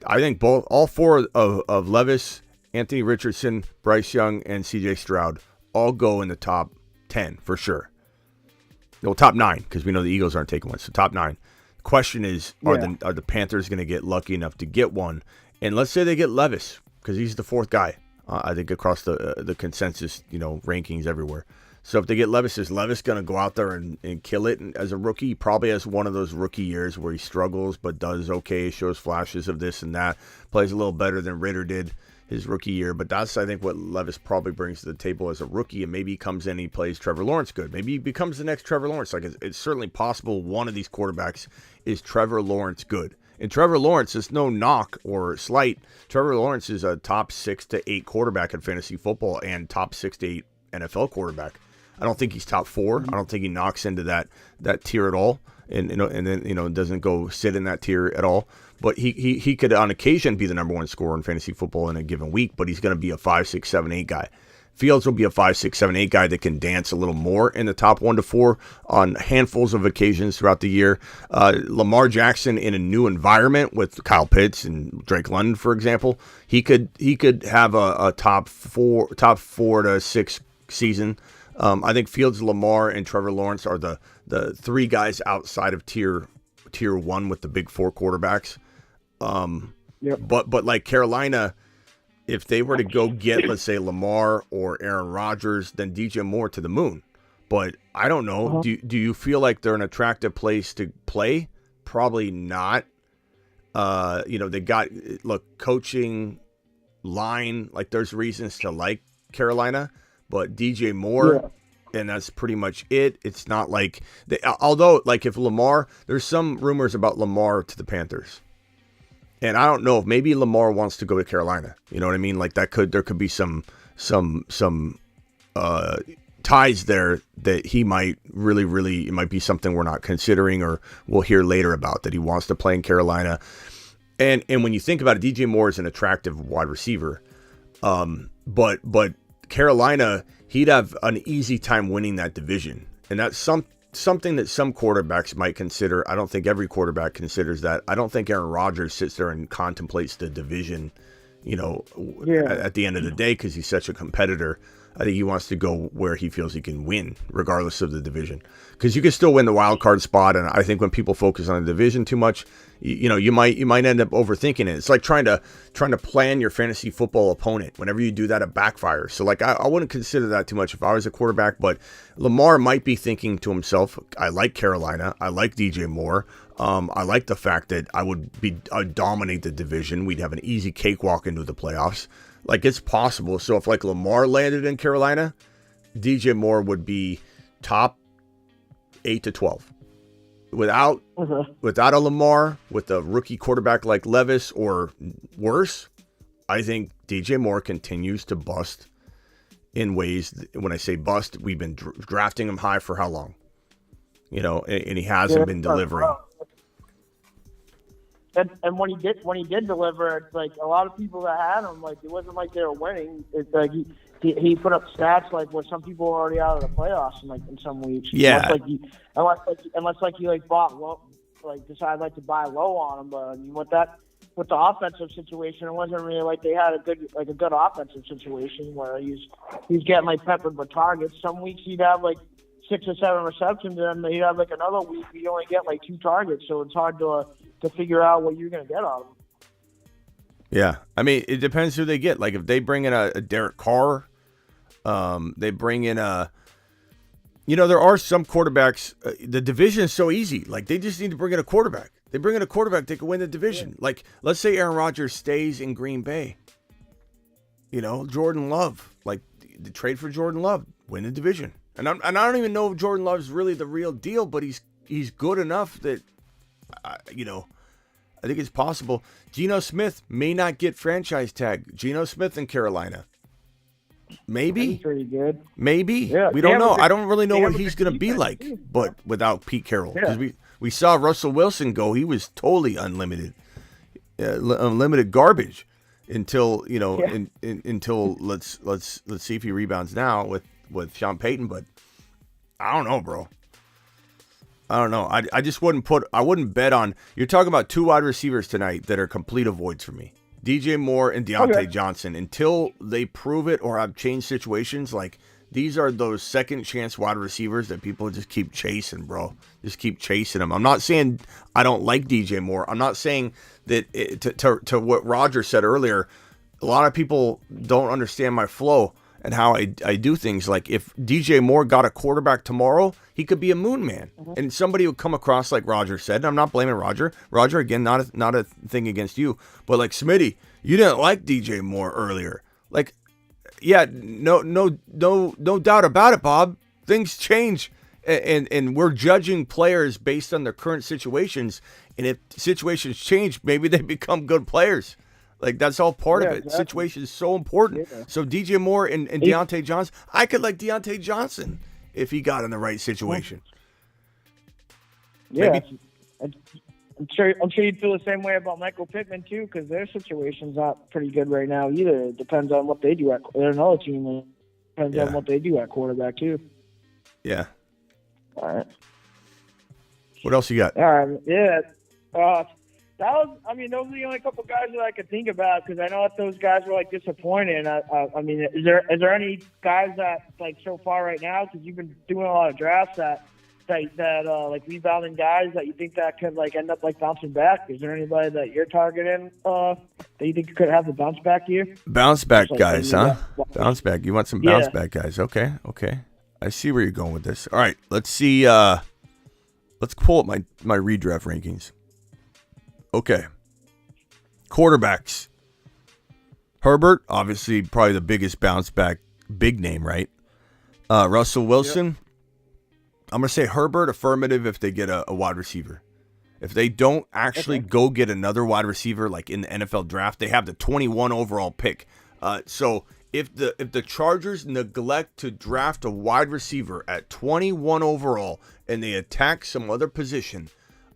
I think all 4 of Levis, Anthony Richardson, Bryce Young, and CJ Stroud all go in the top 10 for sure. Well, top 9, because we know the Eagles aren't taking one. So top 9. Question is, are the Panthers going to get lucky enough to get one? And let's say they get Levis, because he's the 4th guy, I think, across the consensus, rankings everywhere. So if they get Levis, is Levis going to go out there and kill it as a rookie? He probably has one of those rookie years where he struggles but does okay, shows flashes of this and that, plays a little better than Ritter did his rookie year. But that's, I think, what Levis probably brings to the table as a rookie, and maybe he comes in and he plays Trevor Lawrence good. Maybe he becomes the next Trevor Lawrence. Like, it's certainly possible one of these quarterbacks is Trevor Lawrence good. And Trevor Lawrence is no knock or slight. Trevor Lawrence is a top 6 to 8 quarterback in fantasy football and top 6 to 8 NFL quarterback. I don't think he's top 4. I don't think he knocks into that tier at all, and then doesn't go sit in that tier at all. But he could on occasion be the number 1 scorer in fantasy football in a given week. But he's going to be a 5, 6, 7, 8 guy. Fields will be a 5, 6, 7, 8 guy that can dance a little more in the top 1 to 4 on handfuls of occasions throughout the year. Lamar Jackson in a new environment with Kyle Pitts and Drake London, for example, he could have a top 4 to 6 season. I think Fields, Lamar, and Trevor Lawrence are the 3 guys outside of tier 1 with the big 4 quarterbacks. Yep. But like Carolina, if they were to go get, let's say, Lamar or Aaron Rodgers, then DJ Moore to the moon. But I don't know. Do you feel like they're an attractive place to play? Probably not. They got, coaching, line, like there's reasons to like Carolina, but DJ Moore, and that's pretty much it. It's not like, although, like if Lamar, there's some rumors about Lamar to the Panthers. And I don't know if maybe Lamar wants to go to Carolina. You know what I mean? Like there could be some ties there that he might really, it might be something we're not considering or we'll hear later about, that he wants to play in Carolina. And when you think about it, DJ Moore is an attractive wide receiver. But Carolina, he'd have an easy time winning that division. And that's something that some quarterbacks might consider. I don't think every quarterback considers that. I don't think Aaron Rodgers sits there and contemplates the division, at the end of the day, because he's such a competitor. I think he wants to go where he feels he can win, regardless of the division, because you can still win the wild card spot. And I think when people focus on the division too much, you might end up overthinking it. It's like trying to plan your fantasy football opponent. Whenever you do that, it backfires. So like I wouldn't consider that too much if I was a quarterback. But Lamar might be thinking to himself, I like Carolina, I like DJ Moore. I like the fact that I'd dominate the division. We'd have an easy cakewalk into the playoffs. Like, it's possible. So if like Lamar landed in Carolina, DJ Moore would be top 8 to 12. Without a Lamar, with a rookie quarterback like Levis or worse, I think DJ Moore continues to bust in ways. When I say bust, we've been drafting him high for how long? And he hasn't been delivering. And when he did deliver, it's like a lot of people that had him, like it wasn't like they were winning. It's like he put up stats like where some people were already out of the playoffs in some weeks. Yeah. Unless he bought low, decided to buy low on him. But I mean, with the offensive situation, it wasn't really like they had a good offensive situation where he's getting peppered with targets. Some weeks he'd have 6 or 7 receptions, and then he'd have another week he'd only get 2 targets. So it's hard to figure out what you're going to get out of him. Yeah. I mean, it depends who they get. Like, if they bring in a Derek Carr, they bring in there are some quarterbacks. The division is so easy. Like, they just need to bring in a quarterback. They bring in a quarterback, they can win the division. Yeah. Like, let's say Aaron Rodgers stays in Green Bay. Jordan Love. Like, the trade for Jordan Love, win the division. And I don't even know if Jordan Love's really the real deal, but he's good enough that, I think it's possible. Geno Smith may not get franchise tag. Geno Smith in Carolina. Maybe. That's pretty good. Maybe. Yeah, we don't know. I don't really know what he's going to be like, but without Pete Carroll. Because we saw Russell Wilson go. He was totally unlimited garbage until, until let's see if he rebounds now with Sean Payton. But I don't know, bro. I don't know. I just wouldn't bet on. You're talking about 2 wide receivers tonight that are complete avoids for me. DJ Moore and Deontay Johnson. Until they prove it or have changed situations, these are those second chance wide receivers that people just keep chasing, bro. Just keep chasing them. I'm not saying I don't like DJ Moore. I'm not saying that to what Roger said earlier. A lot of people don't understand my flow. and how I do things. Like if DJ Moore got a quarterback tomorrow, he could be a moon man. And somebody would come across like Roger said, and I'm not blaming Roger. Roger, again, not a thing against you, but like Smitty, you didn't like DJ Moore earlier. Like, yeah, no doubt about it, Bob. Things change, and we're judging players based on their current situations. And if situations change, maybe they become good players. Like, that's all part of it. Exactly. Situation is so important. Yeah. So DJ Moore and Deontay Johnson, I could like Deontay Johnson if he got in the right situation. Yeah, maybe. I'm sure you'd feel the same way about Michael Pittman too, because their situation's not pretty good right now either. It depends on what they do at another team. It depends on what they do at quarterback too. Yeah. All right. What else you got? All right. Yeah. Those are the only couple guys that I could think about, because I know that those guys were like disappointed. I mean, is there any guys that like so far right now, because you've been doing a lot of drafts that like rebounding guys that you think that could like end up like bouncing back? Is there anybody that you're targeting that you think could have the bounce back year? Bounce back guys, huh? Bounce back. You want some bounce back guys? Okay. I see where you're going with this. All right, let's see. Let's pull up my redraft rankings. Okay. Quarterbacks. Herbert, obviously, probably the biggest bounce back, big name, right? Russell Wilson. Yep. I'm going to say Herbert, affirmative if they get a wide receiver. If they don't actually go get another wide receiver like in the NFL draft, they have the 21 overall pick. So if the Chargers neglect to draft a wide receiver at 21 overall and they attack some other position,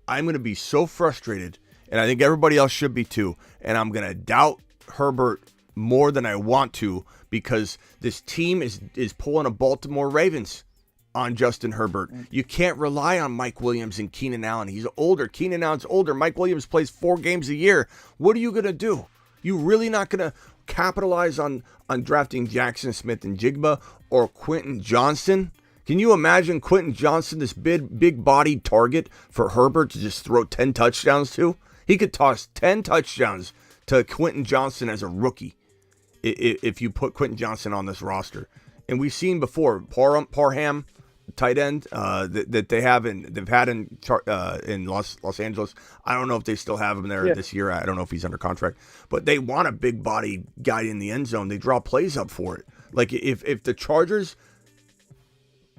I'm going to be so frustrated, and I think everybody else should be too, and I'm going to doubt Herbert more than I want to, because this team is pulling a Baltimore Ravens on Justin Herbert. You can't rely on Mike Williams and Keenan Allen. He's older. Keenan Allen's older. Mike Williams plays 4 games a year. What are you going to do? You really not going to capitalize on drafting Jackson Smith and Jigba or Quentin Johnson? Can you imagine Quentin Johnson, this big bodied target for Herbert to just throw 10 touchdowns to? He could toss 10 touchdowns to Quentin Johnson as a rookie if you put Quentin Johnson on this roster. And we've seen before, Parham, tight end that they've had in Los Angeles. I don't know if they still have him there this year. I don't know if he's under contract, but they want a big body guy in the end zone. They draw plays up for it. Like if the Chargers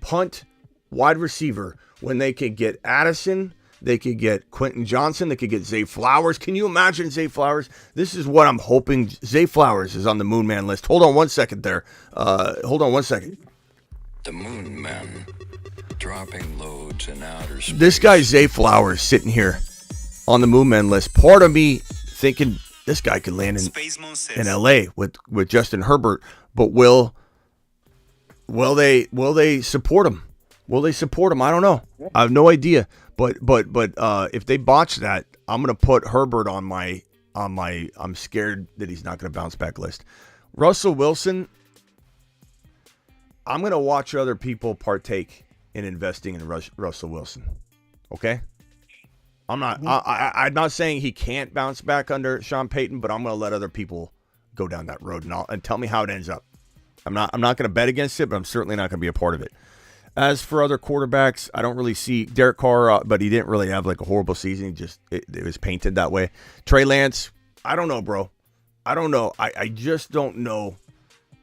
punt wide receiver when they could get Addison, they could get Quentin Johnson, they could get Zay Flowers. Can you imagine Zay Flowers? This is what I'm hoping. Zay Flowers is on the Moon Man list. Hold on one second there. The Moon Man, dropping loads in outer space. This guy Zay Flowers sitting here on the Moon Man list. Part of me thinking this guy could land in LA with Justin Herbert, but will they support him? Will they support him? I don't know. I have no idea. But if they botch that, I'm gonna put Herbert on my I'm scared that he's not gonna bounce back list. Russell Wilson, I'm going to watch other people partake in investing in Russell Wilson. Okay? I'm not saying he can't bounce back under Sean Payton, but I'm going to let other people go down that road and tell me how it ends up. I'm not going to bet against it, but I'm certainly not going to be a part of it. As for other quarterbacks, I don't really see Derek Carr, but he didn't really have like a horrible season. It was painted that way. Trey Lance, I don't know, bro. I don't know. I just don't know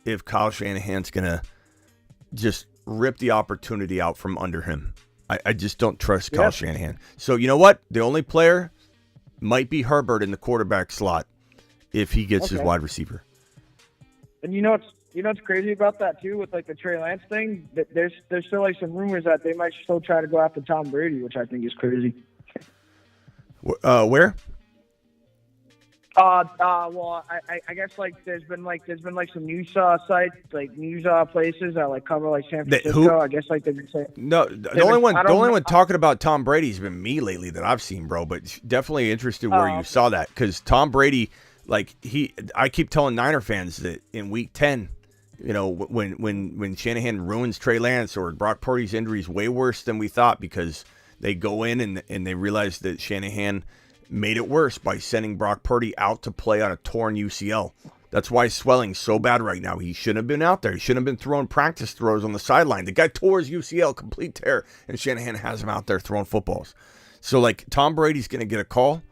if Kyle Shanahan's going to just rip the opportunity out from under him. I just don't trust Kyle Shanahan. So you know what? The only player might be Herbert in the quarterback slot if he gets his wide receiver. And you know what's crazy about that too, with like the Trey Lance thing? That there's still like some rumors that they might still try to go after Tom Brady, which I think is crazy. Where? Well, I guess like there's been some news sites, like news places that like cover like San Francisco. I guess like they've been saying. No, the only one talking about Tom Brady's been me lately that I've seen, bro. But definitely interested where you saw that, because Tom Brady, like I keep telling Niner fans that in Week 10, you know, when Shanahan ruins Trey Lance or Brock Purdy's injury is way worse than we thought, because they go in and they realize that Shanahan made it worse by sending Brock Purdy out to play on a torn UCL. That's why he's swelling so bad right now. He shouldn't have been out there. He shouldn't have been throwing practice throws on the sideline. The guy tore his UCL, complete tear, and Shanahan has him out there throwing footballs. So, like, Tom Brady's going to get a call.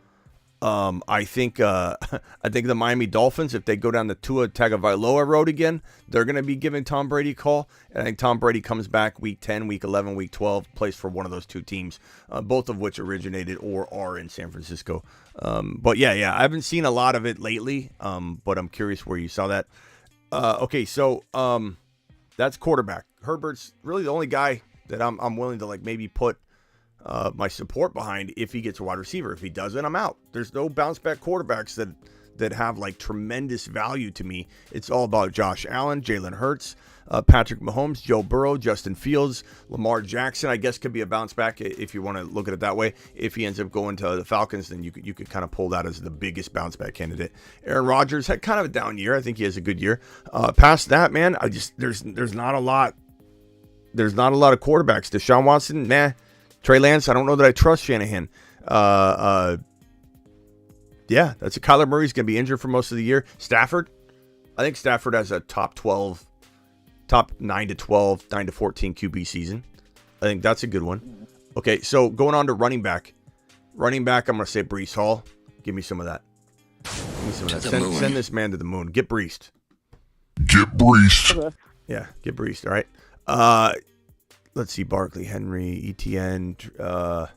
I think the Miami Dolphins, if they go down the Tua Tagovailoa road again, they're going to be giving Tom Brady a call. And I think Tom Brady comes back week 10, week 11, week 12, plays for one of those two teams, both of which originated or are in San Francisco. But yeah, I haven't seen a lot of it lately, but I'm curious where you saw that. Okay, so that's quarterback. Herbert's really the only guy that I'm willing to, like, maybe put my support behind if he gets a wide receiver. If he doesn't, I'm out. There's no bounce back quarterbacks that have, like, tremendous value to me. It's all about Josh Allen, Jalen Hurts, Patrick Mahomes, Joe Burrow, Justin Fields, Lamar Jackson, I guess, could be a bounce back if you want to look at it that way. If he ends up going to the Falcons, then you could kind of pull that as the biggest bounce back candidate. Aaron Rodgers had kind of a down year. I think he has a good year. Past that, man, there's not a lot. There's not a lot of quarterbacks. Deshaun Watson, nah. Trey Lance, I don't know that I trust Shanahan. Yeah, that's Kyler Murray's going to be injured for most of the year. Stafford, I think Stafford has a top 9 to 12, 9 to 14 QB season. I think that's a good one. Okay, so going on to running back. Running back, I'm going to say Breece Hall. Give me some of that. Give me some of that. Send this man to the moon. Get Breeced. Get breached. Yeah, get Breeced, all right? Let's see, Barkley, Henry, ETN,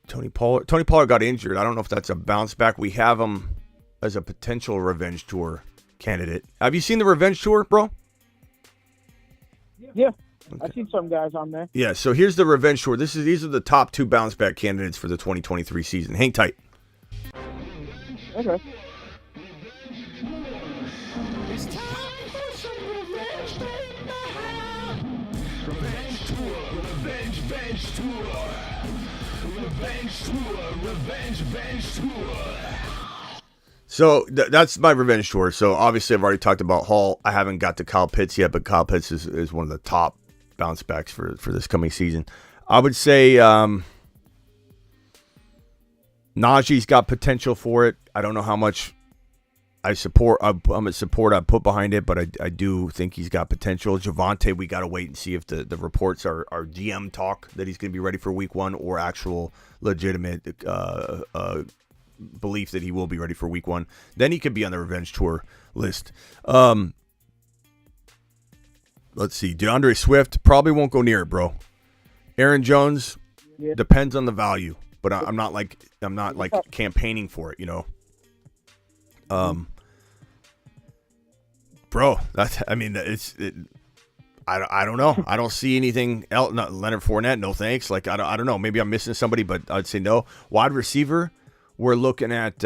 Tony Pollard. Tony Pollard got injured. I don't know if that's a bounce back. We have him as a potential revenge tour candidate. Have you seen the revenge tour, bro? Yeah, okay. I've seen some guys on there. Yeah, so here's the revenge tour. These are the top 2 bounce back candidates for the 2023 season. Hang tight. Okay. It's time for some revenge, revenge tour, revenge tour, revenge tour. So that's my revenge tour. So obviously I've already talked about Hall. I haven't got to Kyle Pitts yet, but Kyle Pitts is one of the top bounce backs for this coming season. I would say Najee's got potential for it. I don't know how much I'm a support I put behind it, but I do think he's got potential. Javonte, we got to wait and see if the reports are GM talk that he's going to be ready for week 1 or actual legitimate belief that he will be ready for week 1. Then he could be on the revenge tour list. Let's see. DeAndre Swift probably won't go near it, bro. Aaron Jones depends on the value, but I'm not like campaigning for it, you know. Bro, I don't know. I don't see anything else. Not Leonard Fournette, no thanks. Like I don't know. Maybe I'm missing somebody, but I'd say no. Wide receiver, we're looking at.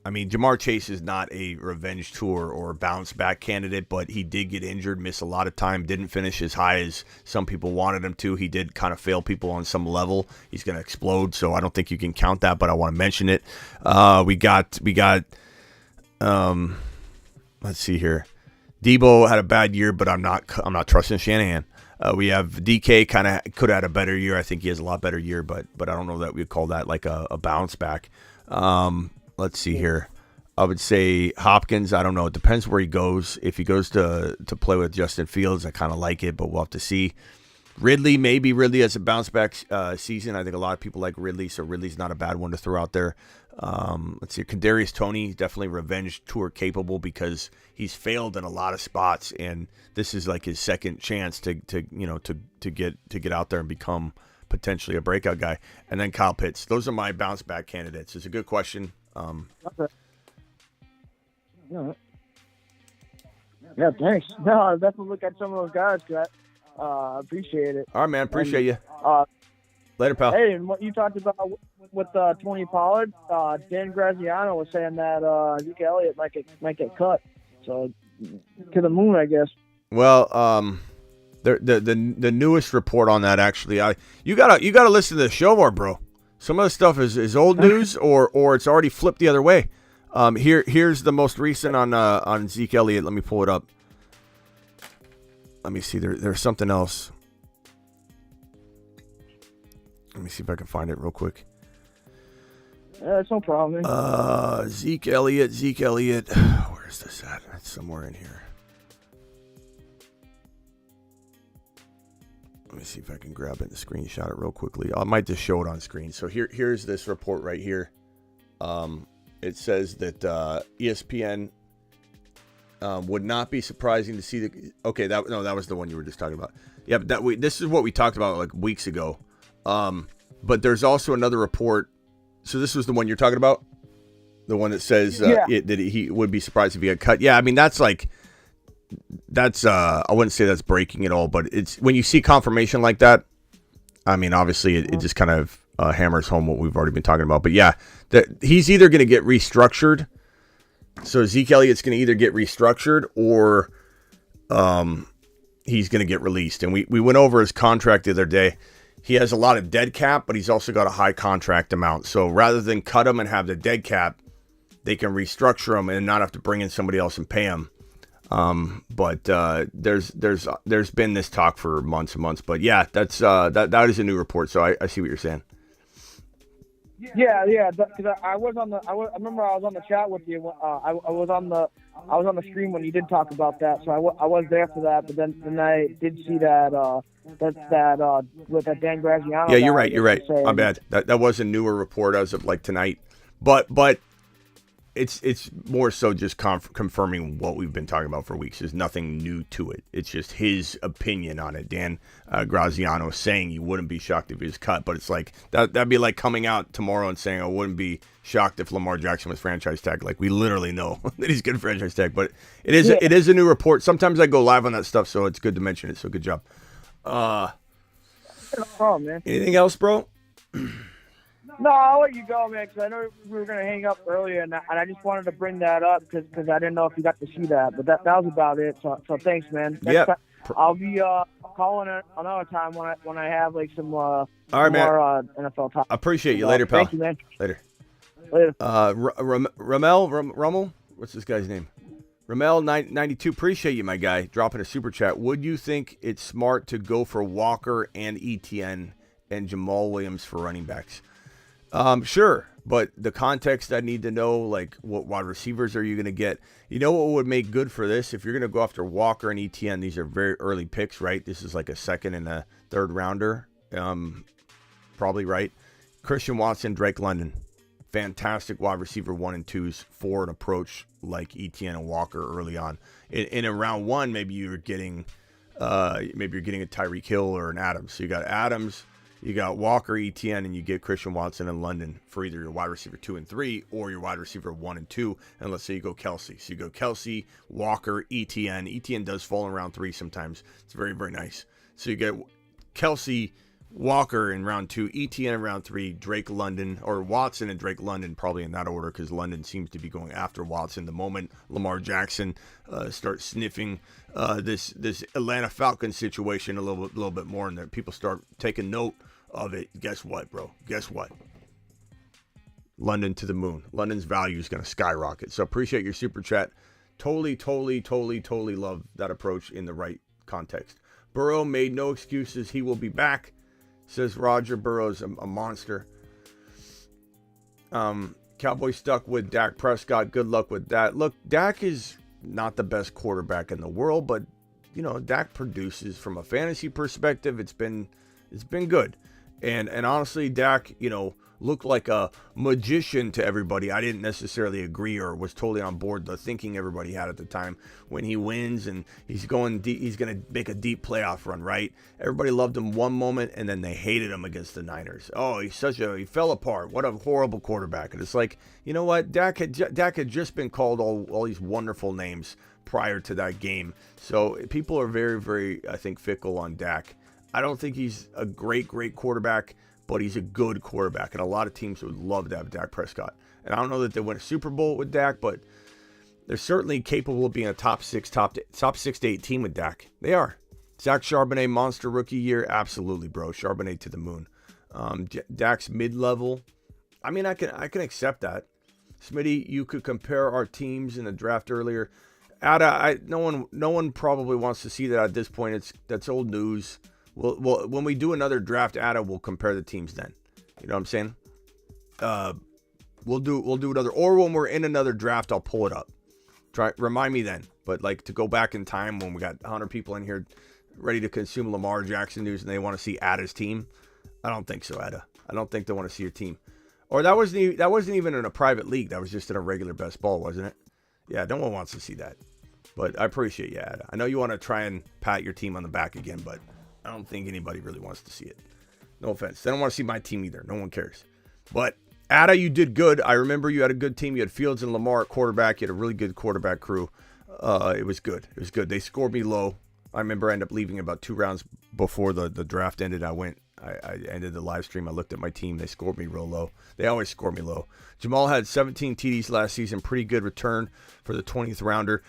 I mean, Jamar Chase is not a revenge tour or bounce back candidate, but he did get injured, miss a lot of time, didn't finish as high as some people wanted him to. He did kind of fail people on some level. He's going to explode, so I don't think you can count that, but I want to mention it. We got. Let's see here. Debo had a bad year, but I'm not trusting Shanahan. We have DK kind of could have had a better year. I think he has a lot better year, but I don't know that we'd call that like a bounce back. Let's see here. I would say Hopkins. I don't know. It depends where he goes. If he goes to play with Justin Fields, I kind of like it, but we'll have to see. Ridley, maybe Ridley has a bounce back season. I think a lot of people like Ridley, so Ridley's not a bad one to throw out there. Let's see. Kadarius Toney, definitely revenge tour capable because he's failed in a lot of spots, and this is like his second chance to get out there and become potentially a breakout guy. And then Kyle Pitts. Those are my bounce back candidates. It's a good question. Okay. Yeah, thanks. No, I'll definitely look at some of those guys because I appreciate it. All right, man. Appreciate you. Later, pal. Hey, and what you talked about with Tony Pollard, Dan Graziano was saying that Zeke Elliott might get cut. So to the moon, I guess. Well, the newest report on that actually, you gotta listen to the show more, bro. Some of the stuff is old news or it's already flipped the other way. Here's the most recent on Zeke Elliott. Let me pull it up. Let me see. There's something else. Let me see if I can find it real quick. That's no problem. Man. Zeke Elliott. Where's this at? It's somewhere in here. Let me see if I can grab it and screenshot it real quickly. I might just show it on screen. So here's this report right here. It says that ESPN would not be surprising to see the. Okay, that was the one you were just talking about. Yeah, but this is what we talked about like weeks ago. But there's also another report. So this was the one you're talking about, the one that says that he would be surprised if he got cut. Yeah, I mean that's I wouldn't say that's breaking at all, but it's when you see confirmation like that. I mean, obviously it just kind of hammers home what we've already been talking about. But yeah, he's either going to get restructured. So Zeke Elliott's going to either get restructured or he's going to get released. And we went over his contract the other day. He has a lot of dead cap, but he's also got a high contract amount. So rather than cut him and have the dead cap, they can restructure him and not have to bring in somebody else and pay him. But there's been this talk for months and months. But yeah, that is a new report. So I see what you're saying. Yeah. Because I remember I was on the chat with you. I was on the stream when you did talk about that. So I was there for that. But then I did see that with that Dan Graziano. Yeah, you're right. My bad. That was a newer report as of like tonight. But it's more so just confirming what we've been talking about for weeks. There's nothing new to it. It's just his opinion on it. Dan Graziano saying he wouldn't be shocked if he was cut, but it's like that'd be like coming out tomorrow and saying I wouldn't be shocked if Lamar Jackson was franchise tag. Like we literally know that he's good franchise tag, but it is a new report. Sometimes I go live on that stuff, so it's good to mention it. So good job. No problem, man. Anything else, bro? No, I'll let you go, man, because I know we were going to hang up earlier, and I just wanted to bring that up because I didn't know if you got to see that. But that was about it, so thanks, man. Yeah. I'll be calling another time when I have like some all right, more man. NFL talk. I appreciate you. Later, pal. Thank you, man. Later. Later. Rummel? What's this guy's name? Ramel92, appreciate you, my guy, dropping a super chat. Would you think it's smart to go for Walker and ETN and Jamal Williams for running backs? Sure, but the context I need to know, like what wide receivers are you going to get? You know what would make good for this? If you're going to go after Walker and ETN, these are very early picks, right? This is like a second and a third rounder, probably, right? Christian Watson, Drake London, fantastic wide receiver 1 and 2s for an approach like ETN and Walker early on. In a round one, maybe you're getting a Tyreek Hill or an Adams. So you got Adams. You got Walker, ETN, and you get Christian Watson and London for either your wide receiver 2 and 3 or your wide receiver 1 and 2. And let's say you go Kelsey. So you go Kelsey, Walker, ETN. ETN does fall in round 3 sometimes. It's very, very nice. So you get Kelsey, Walker in round 2, ETN in round 3, Drake London, or Watson and Drake London, probably in that order because London seems to be going after Watson the moment Lamar Jackson starts sniffing this Atlanta Falcons situation a little bit more, and that people start taking note of it. Guess what, bro? Guess what? London to the moon. London's value is going to skyrocket. So appreciate your super chat. Totally love that approach in the right context. Burrow made no excuses. He will be back, says Roger. Burrow's a monster. Cowboys stuck with Dak Prescott. Good luck with that. Look, Dak is not the best quarterback in the world, but Dak produces from a fantasy perspective. It's been good. And honestly, Dak, looked like a magician to everybody. I didn't necessarily agree or was totally on board the thinking everybody had at the time when he wins and he's going to make a deep playoff run, right? Everybody loved him one moment and then they hated him against the Niners. Oh, he fell apart. What a horrible quarterback. And it's like, you know what? Dak had just been called all these wonderful names prior to that game. So people are very, very, I think, fickle on Dak. I don't think he's a great quarterback, but he's a good quarterback. And a lot of teams would love to have Dak Prescott. And I don't know that they win a Super Bowl with Dak, but they're certainly capable of being a top 6 to 8 team with Dak. They are. Zach Charbonnet, monster rookie year. Absolutely, bro. Charbonnet to the moon. Dak's mid-level. I mean, I can accept that. Smitty, you could compare our teams in the draft earlier. Ada, no one probably wants to see that at this point. That's old news. Well, when we do another draft, Ada, we'll compare the teams then. You know what I'm saying? We'll do another, or when we're in another draft, I'll pull it up. Remind me then. But like to go back in time when we got 100 people in here ready to consume Lamar Jackson news and they want to see Ada's team. I don't think so, Ada. I don't think they want to see your team. Or that wasn't even in a private league. That was just in a regular best ball, wasn't it? Yeah, no one wants to see that. But I appreciate you, Ada. I know you want to try and pat your team on the back again, but I don't think anybody really wants to see it. No offense. They don't want to see my team either. No one cares. But Ada, you did good. I remember you had a good team. You had Fields and Lamar at quarterback. You had a really good quarterback crew. It was good. It was good. They scored me low. I remember I ended up leaving about 2 rounds before the draft ended. I ended the live stream. I looked at my team. They scored me real low. They always score me low. Jamal had 17 TDs last season. Pretty good return for the 20th rounder.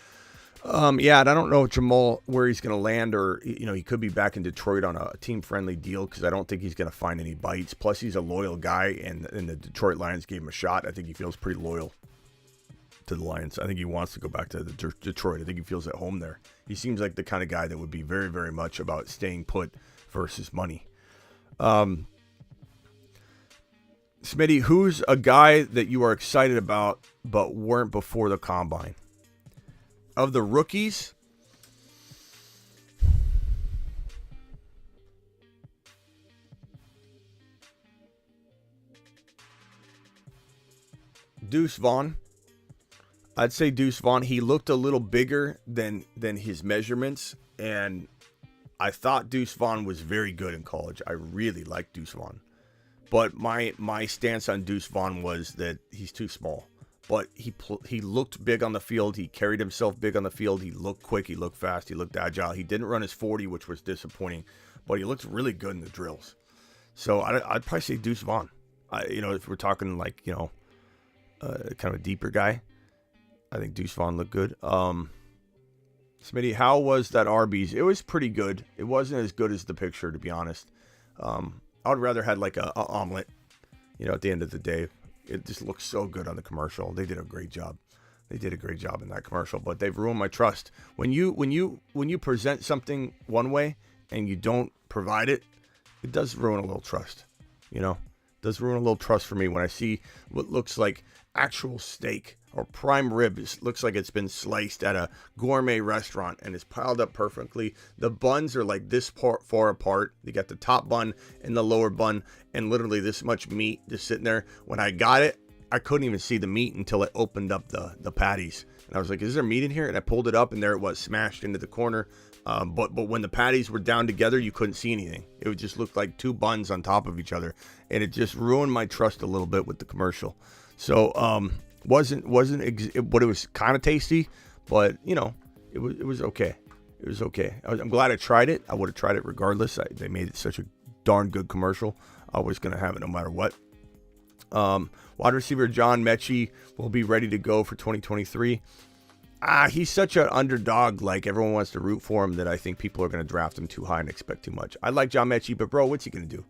Yeah, and I don't know Jamal where he's going to land, or he could be back in Detroit on a team-friendly deal because I don't think he's going to find any bites. Plus, he's a loyal guy, and the Detroit Lions gave him a shot. I think he feels pretty loyal to the Lions. I think he wants to go back to Detroit. I think he feels at home there. He seems like the kind of guy that would be very, very much about staying put versus money. Smitty, who's a guy that you are excited about but weren't before the combine? Of the rookies, Deuce Vaughn. I'd say Deuce Vaughn. He looked a little bigger than his measurements, and I thought Deuce Vaughn was very good in college. I really liked Deuce Vaughn. But my stance on Deuce Vaughn was that he's too small. But he looked big on the field. He carried himself big on the field. He looked quick. He looked fast. He looked agile. He didn't run his 40, which was disappointing. But he looked really good in the drills. So I'd probably say Deuce Vaughn. If we're talking like, kind of a deeper guy, I think Deuce Vaughn looked good. Smitty, how was that Arby's? It was pretty good. It wasn't as good as the picture, to be honest. I would rather had like a omelet, at the end of the day. It just looks so good on the commercial. They did a great job. They did a great job in that commercial, but they've ruined my trust. When you present something one way and you don't provide it, it does ruin a little trust. It does ruin a little trust for me when I see what looks like actual steak or prime rib. It looks like it's been sliced at a gourmet restaurant and is piled up perfectly. The buns are like this far apart. You got the top bun and the lower bun and literally this much meat just sitting there. When I got it, I couldn't even see the meat until it opened up the patties. And I was like, is there meat in here? And I pulled it up and there it was, smashed into the corner. But when the patties were down together, you couldn't see anything. It would just look like 2 buns on top of each other. And it just ruined my trust a little bit with the commercial. So, but it was kind of tasty, but it was okay. It was okay. I'm glad I tried it. I would have tried it regardless. They made it such a darn good commercial. I was going to have it no matter what. Wide receiver John Mechie will be ready to go for 2023. He's such an underdog. Like everyone wants to root for him that I think people are going to draft him too high and expect too much. I like John Mechie, but bro, what's he going to do?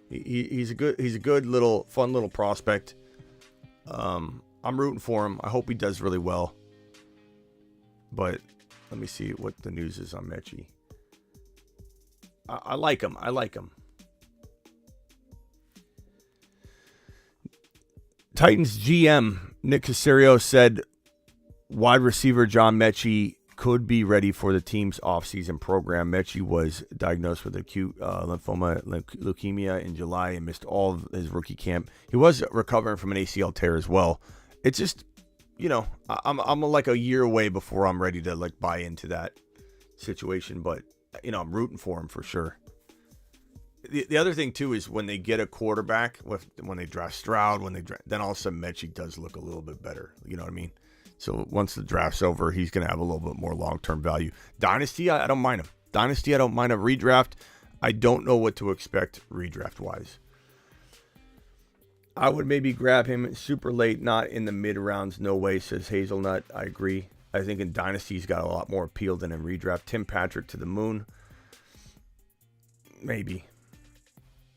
He's a good little fun little prospect. I'm rooting for him. I hope he does really well. But let me see what the news is on Mechie. I like him. Titans GM Nick Caserio said wide receiver John Mechie could be ready for the team's offseason program. Mechie was diagnosed with acute lymphoma leukemia in July and missed all of his rookie camp. He was recovering from an ACL tear as well. It's just, I'm like a year away before I'm ready to like buy into that situation. But, I'm rooting for him for sure. The other thing, too, is when they get a quarterback, when they draft Stroud, then all of a sudden Mechie does look a little bit better. You know what I mean? So once the draft's over, he's going to have a little bit more long-term value. Dynasty, I don't mind him. Dynasty, I don't mind a redraft. I don't know what to expect redraft-wise. I would maybe grab him super late, not in the mid-rounds. No way, says Hazelnut. I agree. I think in Dynasty, he's got a lot more appeal than in redraft. Tim Patrick to the moon. Maybe.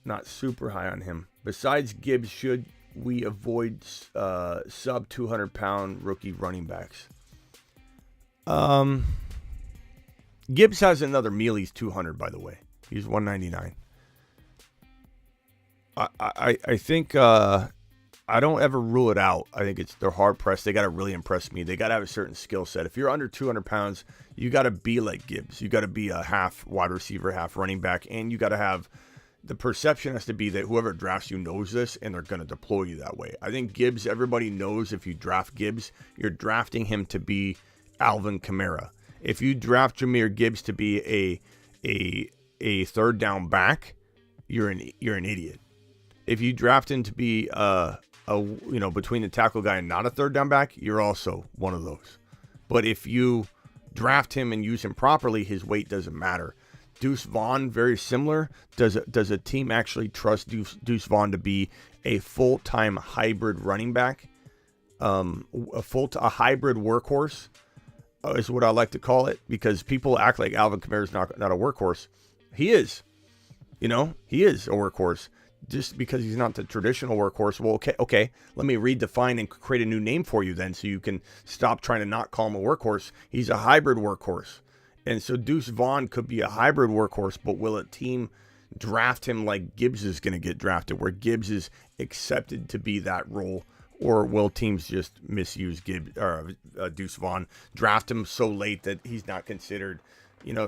Not super high on him. Besides Gibbs, should we avoid sub 200-pound rookie running backs? Gibbs has another meal. He's 200, by the way. He's 199. I think I don't ever rule it out. I think they're hard pressed. They got to really impress me. They got to have a certain skill set. If you're under 200 pounds, you got to be like Gibbs. You got to be a half wide receiver, half running back, and you got to have the perception has to be that whoever drafts you knows this, and they're going to deploy you that way. I think Gibbs, everybody knows if you draft Gibbs, you're drafting him to be Alvin Kamara. If you draft Jahmyr Gibbs to be a third down back, you're an idiot. If you draft him to be between the tackle guy and not a third down back, you're also one of those. But if you draft him and use him properly, his weight doesn't matter. Deuce Vaughn, very similar. Does a team actually trust Deuce Vaughn to be a full-time hybrid running back? A hybrid workhorse is what I like to call it, because people act like Alvin Kamara is not a workhorse. He is. He is a workhorse. Just because he's not the traditional workhorse, well, okay, let me redefine and create a new name for you then, so you can stop trying to not call him a workhorse. He's a hybrid workhorse. And so Deuce Vaughn could be a hybrid workhorse, but will a team draft him like Gibbs is going to get drafted, where Gibbs is accepted to be that role? Or will teams just misuse Deuce Vaughn, draft him so late that he's not considered,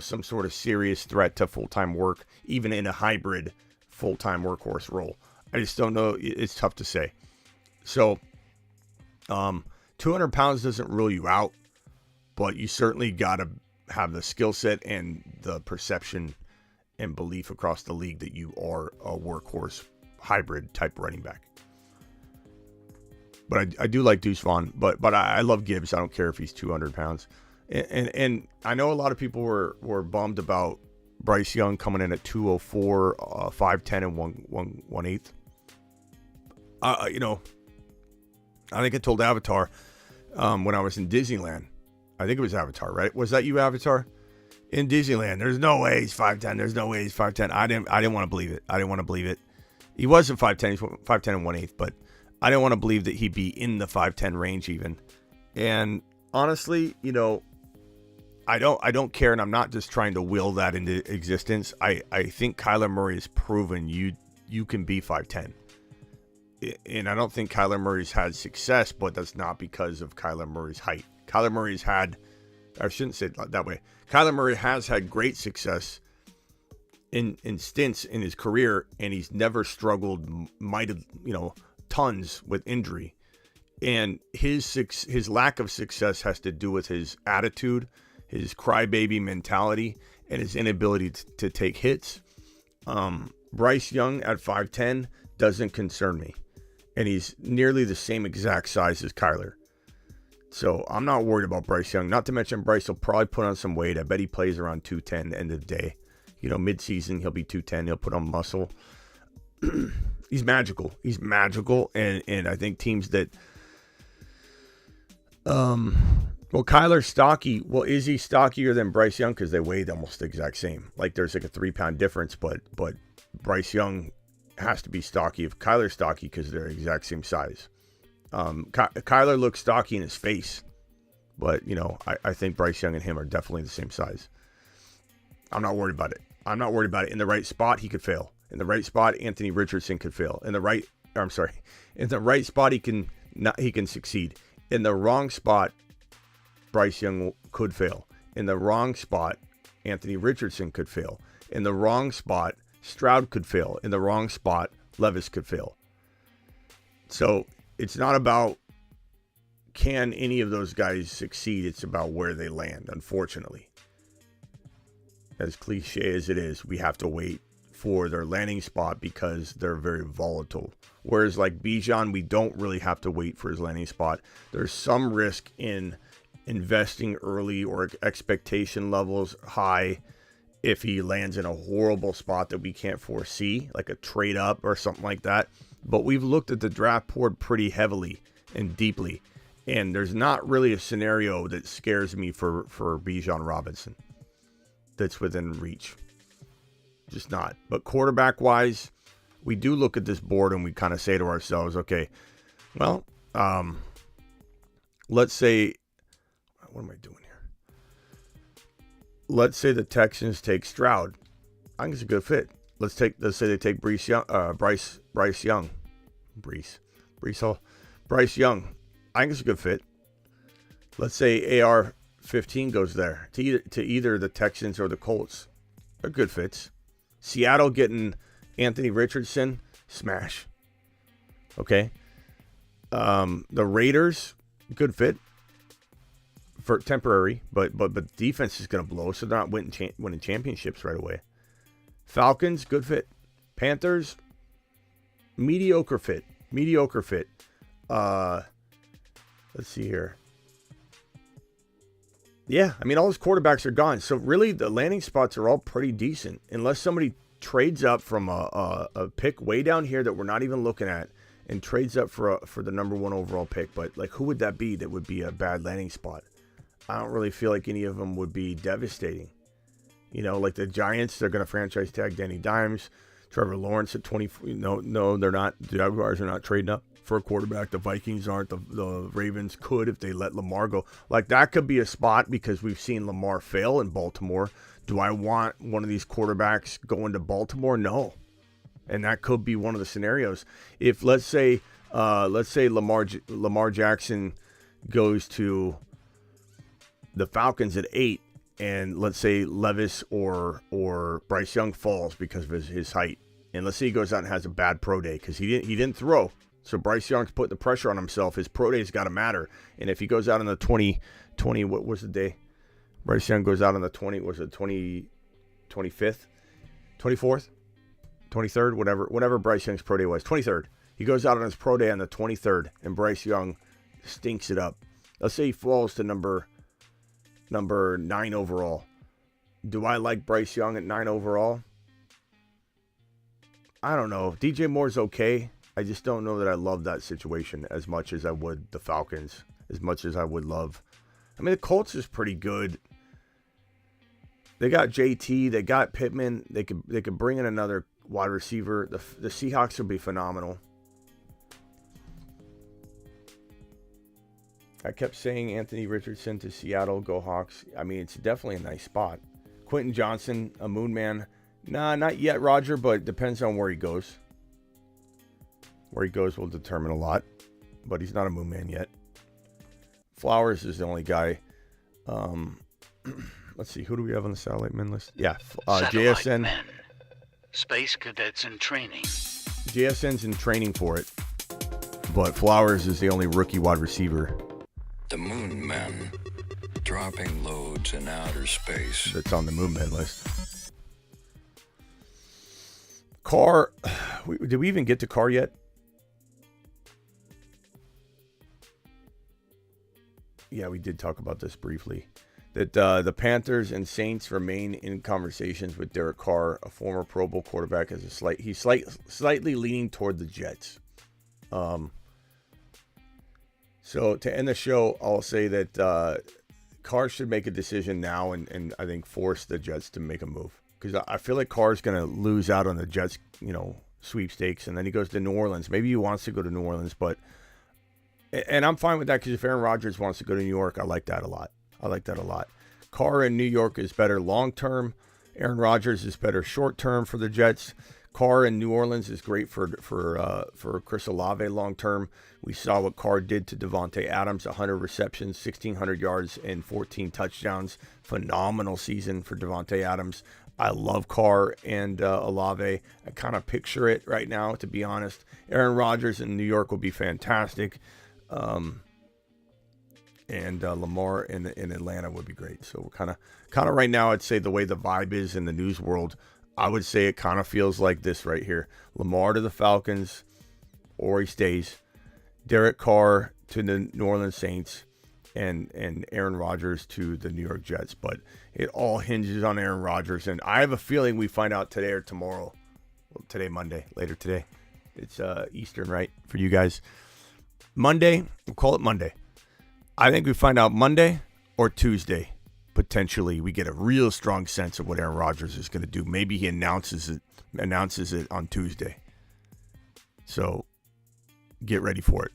some sort of serious threat to full-time work, even in a hybrid full-time workhorse role? I just don't know. It's tough to say. So 200 pounds doesn't rule you out, but you certainly got to have the skill set and the perception and belief across the league that you are a workhorse hybrid type running back. But I do like Deuce Vaughn, but I love Gibbs. I don't care if he's 200 pounds. And I know a lot of people were bummed about Bryce Young coming in at 204, 5'10", and 1/8. I think I told Avatar when I was in Disneyland. I think it was Avatar, right? Was that you, Avatar? In Disneyland, there's no way he's 5'10". There's no way he's 5'10". I didn't want to believe it. He wasn't 5'10". He's 5'10" and 1/8, but I didn't want to believe that he'd be in the 5'10" range even. And honestly, I don't care, and I'm not just trying to will that into existence. I think Kyler Murray has proven you can be 5'10". And I don't think Kyler Murray's had success, but that's not because of Kyler Murray's height. Kyler Murray has had great success in stints in his career, and he's never struggled tons with injury. And his lack of success has to do with his attitude, his crybaby mentality, and his inability to take hits. Bryce Young at 5'10" doesn't concern me, and he's nearly the same exact size as Kyler. So I'm not worried about Bryce Young. Not to mention Bryce will probably put on some weight. I bet he plays around 210 at the end of the day. Mid-season he'll be 210. He'll put on muscle. He's magical. And I think teams that Kyler's stocky. Well, is he stockier than Bryce Young? Because they weighed almost the exact same. Like there's like a 3-pound difference, but Bryce Young has to be stocky if Kyler's stocky, because they're the exact same size. Kyler looks stocky in his face, but I think Bryce Young and him are definitely the same size. I'm not worried about it. In the right spot, he could fail. In the right spot, Anthony Richardson could fail. In the right spot, he can succeed. In the wrong spot, Bryce Young could fail. In the wrong spot, Anthony Richardson could fail. In the wrong spot, Stroud could fail. In the wrong spot, Levis could fail. So it's not about can any of those guys succeed. It's about where they land, unfortunately. As cliche as it is, we have to wait for their landing spot because they're very volatile. Whereas like Bijan, we don't really have to wait for his landing spot. There's some risk in investing early or expectation levels high if he lands in a horrible spot that we can't foresee, like a trade up or something like that. But we've looked at the draft board pretty heavily and deeply, and there's not really a scenario that scares me for Bijan Robinson that's within reach. Just not. But quarterback wise, we do look at this board and we kind of say to ourselves, okay, well, let's say, what am I doing here? Let's say the Texans take Stroud. I think it's a good fit. Let's say they take Bryce Young. Brees Hall. Bryce Young. I think it's a good fit. Let's say AR-15 goes there to either the Texans or the Colts. They're good fits. Seattle getting Anthony Richardson. Smash. Okay. The Raiders, good fit for temporary, but defense is going to blow, so they're not winning championships right away. Falcons, good fit. Panthers, mediocre fit. Let's see here. Yeah, I mean, all those quarterbacks are gone, so really the landing spots are all pretty decent, unless somebody trades up from a pick way down here that we're not even looking at, and trades up for the number 1 overall pick. But like, who would that be? That would be a bad landing spot. I don't really feel like any of them would be devastating. You know, like the Giants, they're going to franchise tag Danny Dimes, Trevor Lawrence at 20. No, they're not. The Jaguars are not trading up for a quarterback. The Vikings aren't. The Ravens could if they let Lamar go. Like, that could be a spot because we've seen Lamar fail in Baltimore. Do I want one of these quarterbacks going to Baltimore? No. And that could be one of the scenarios. If let's say Lamar Jackson goes to the Falcons at 8, and let's say Levis or Bryce Young falls because of his height, and let's say he goes out and has a bad pro day because he didn't throw. So Bryce Young's putting the pressure on himself. His pro day's got to matter. And if he goes out on the 20, what was the day? Bryce Young goes out on the 25th, 24th? 23rd, whatever Bryce Young's pro day was, 23rd. He goes out on his pro day on the 23rd, and Bryce Young stinks it up. Let's say he falls to number 9 overall. Do I like Bryce Young at 9 overall? I don't know. DJ Moore's okay. I just don't know that I love that situation as much as I would the Falcons, as much as I would love. I mean, the Colts is pretty good. They got JT. They got Pittman. They could bring in another wide receiver. The Seahawks would be phenomenal. I kept saying Anthony Richardson to Seattle, go Hawks. I mean, it's definitely a nice spot. Quentin Johnson, a moon man. Nah, not yet, Roger, but it depends on where he goes. Where he goes will determine a lot, but he's not a moon man yet. Flowers is the only guy. Let's see, who do we have on the satellite men list? Yeah, JSN. Men. Space cadets in training. JSN's in training for it, but Flowers is the only rookie wide receiver. The Moon Men, dropping loads in outer space. That's on the moon men list. Carr, did we even get to Carr yet? Yeah, we did talk about this briefly. That the Panthers and Saints remain in conversations with Derek Carr, a former Pro Bowl quarterback, as he's slightly leaning toward the Jets. So to end the show, I'll say that Carr should make a decision now and I think force the Jets to make a move. Because I feel like Carr's going to lose out on the Jets, sweepstakes, and then he goes to New Orleans. Maybe he wants to go to New Orleans, and I'm fine with that because if Aaron Rodgers wants to go to New York, I like that a lot. Carr in New York is better long-term. Aaron Rodgers is better short-term for the Jets. Carr in New Orleans is great for Chris Olave long-term. We saw what Carr did to Devontae Adams, 100 receptions, 1,600 yards, and 14 touchdowns. Phenomenal season for Devontae Adams. I love Carr and Olave. I kind of picture it right now, to be honest. Aaron Rodgers in New York will be fantastic. And Lamar in Atlanta would be great. So we're kind of right now, I'd say the way the vibe is in the news world, I would say it kind of feels like this right here. Lamar to the Falcons, or he stays. Derek Carr to the New Orleans Saints, and Aaron Rodgers to the New York Jets. But it all hinges on Aaron Rodgers. And I have a feeling we find out today or tomorrow. Well, today, Monday, later today. It's Eastern, right, for you guys. Monday, we'll call it Monday. I think we find out Monday or Tuesday. Potentially, we get a real strong sense of what Aaron Rodgers is going to do. Maybe he announces it on Tuesday. So, get ready for it.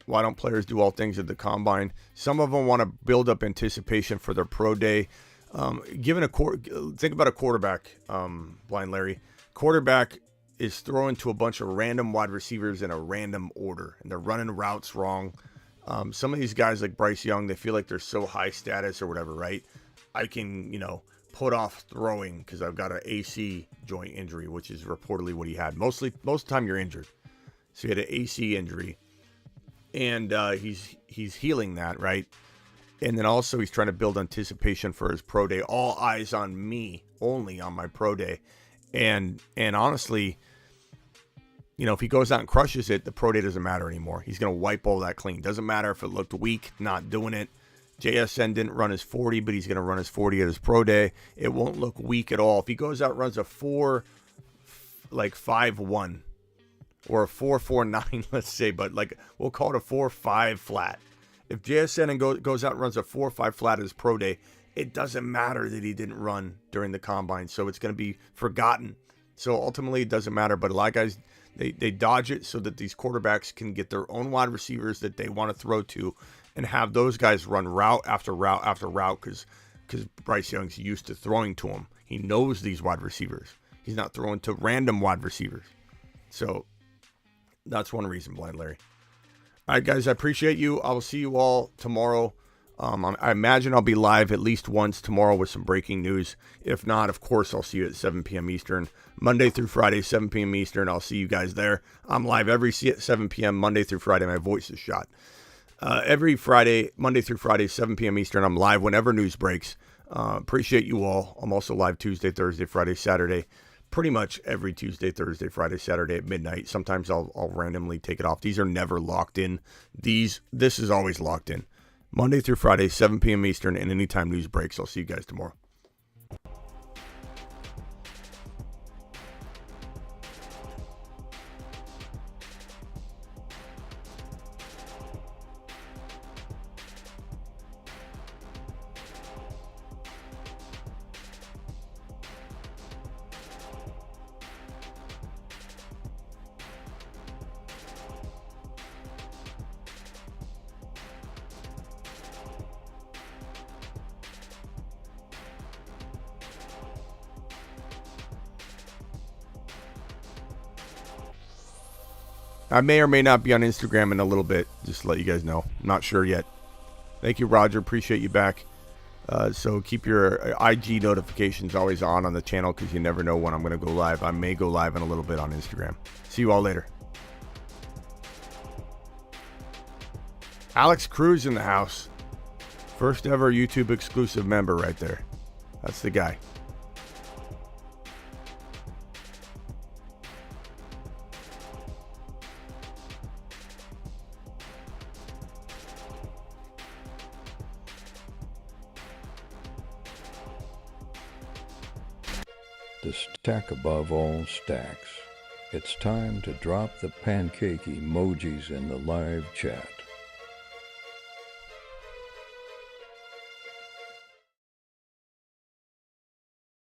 Why don't players do all things at the combine? Some of them want to build up anticipation for their pro day. Think about a quarterback, Blind Larry. Quarterback is throwing to a bunch of random wide receivers in a random order, and they're running routes wrong. Some of these guys like Bryce Young, they feel like they're so high status or whatever, right? I can, put off throwing because I've got an AC joint injury, which is reportedly what he had. Most of the time you're injured. So he had an AC injury, and he's healing that, right? And then also he's trying to build anticipation for his pro day. All eyes on me, only on my pro day. And honestly, if he goes out and crushes it, the pro day doesn't matter anymore. He's going to wipe all that clean. Doesn't matter if it looked weak, not doing it. JSN didn't run his 40, but he's going to run his 40 at his pro day. It won't look weak at all. If he goes out and runs a 4.5.1 or a 4.49, let's say, but we'll call it a 4.5 flat. If JSN goes out and runs a 4.5 flat at his pro day, it doesn't matter that he didn't run during the combine, so it's going to be forgotten. So ultimately, it doesn't matter. But a lot of guys, they dodge it so that these quarterbacks can get their own wide receivers that they want to throw to, and have those guys run route after route after route because Bryce Young's used to throwing to them. He knows these wide receivers. He's not throwing to random wide receivers. So that's one reason, Blind Larry. All right, guys, I appreciate you. I will see you all tomorrow. I imagine I'll be live at least once tomorrow with some breaking news. If not, of course, I'll see you at 7 p.m. Eastern. Monday through Friday, 7 p.m. Eastern. I'll see you guys there. I'm live every 7 p.m. Monday through Friday. My voice is shot. Every Friday, Monday through Friday, 7 p.m. Eastern. I'm live whenever news breaks. Appreciate you all. I'm also live Tuesday, Thursday, Friday, Saturday. Pretty much every Tuesday, Thursday, Friday, Saturday at midnight. Sometimes I'll randomly take it off. These are never locked in. This is always locked in. Monday through Friday, 7 p.m. Eastern, and anytime news breaks. I'll see you guys tomorrow. I may or may not be on Instagram in a little bit, just to let you guys know. I'm not sure yet. Thank you, Roger. Appreciate you back. So keep your IG notifications always on the channel because you never know when I'm going to go live. I may go live in a little bit on Instagram. See you all later. Alex Cruz in the house. First ever YouTube exclusive member right there. That's the guy. The stack above all stacks. It's time to drop the pancake emojis in the live chat.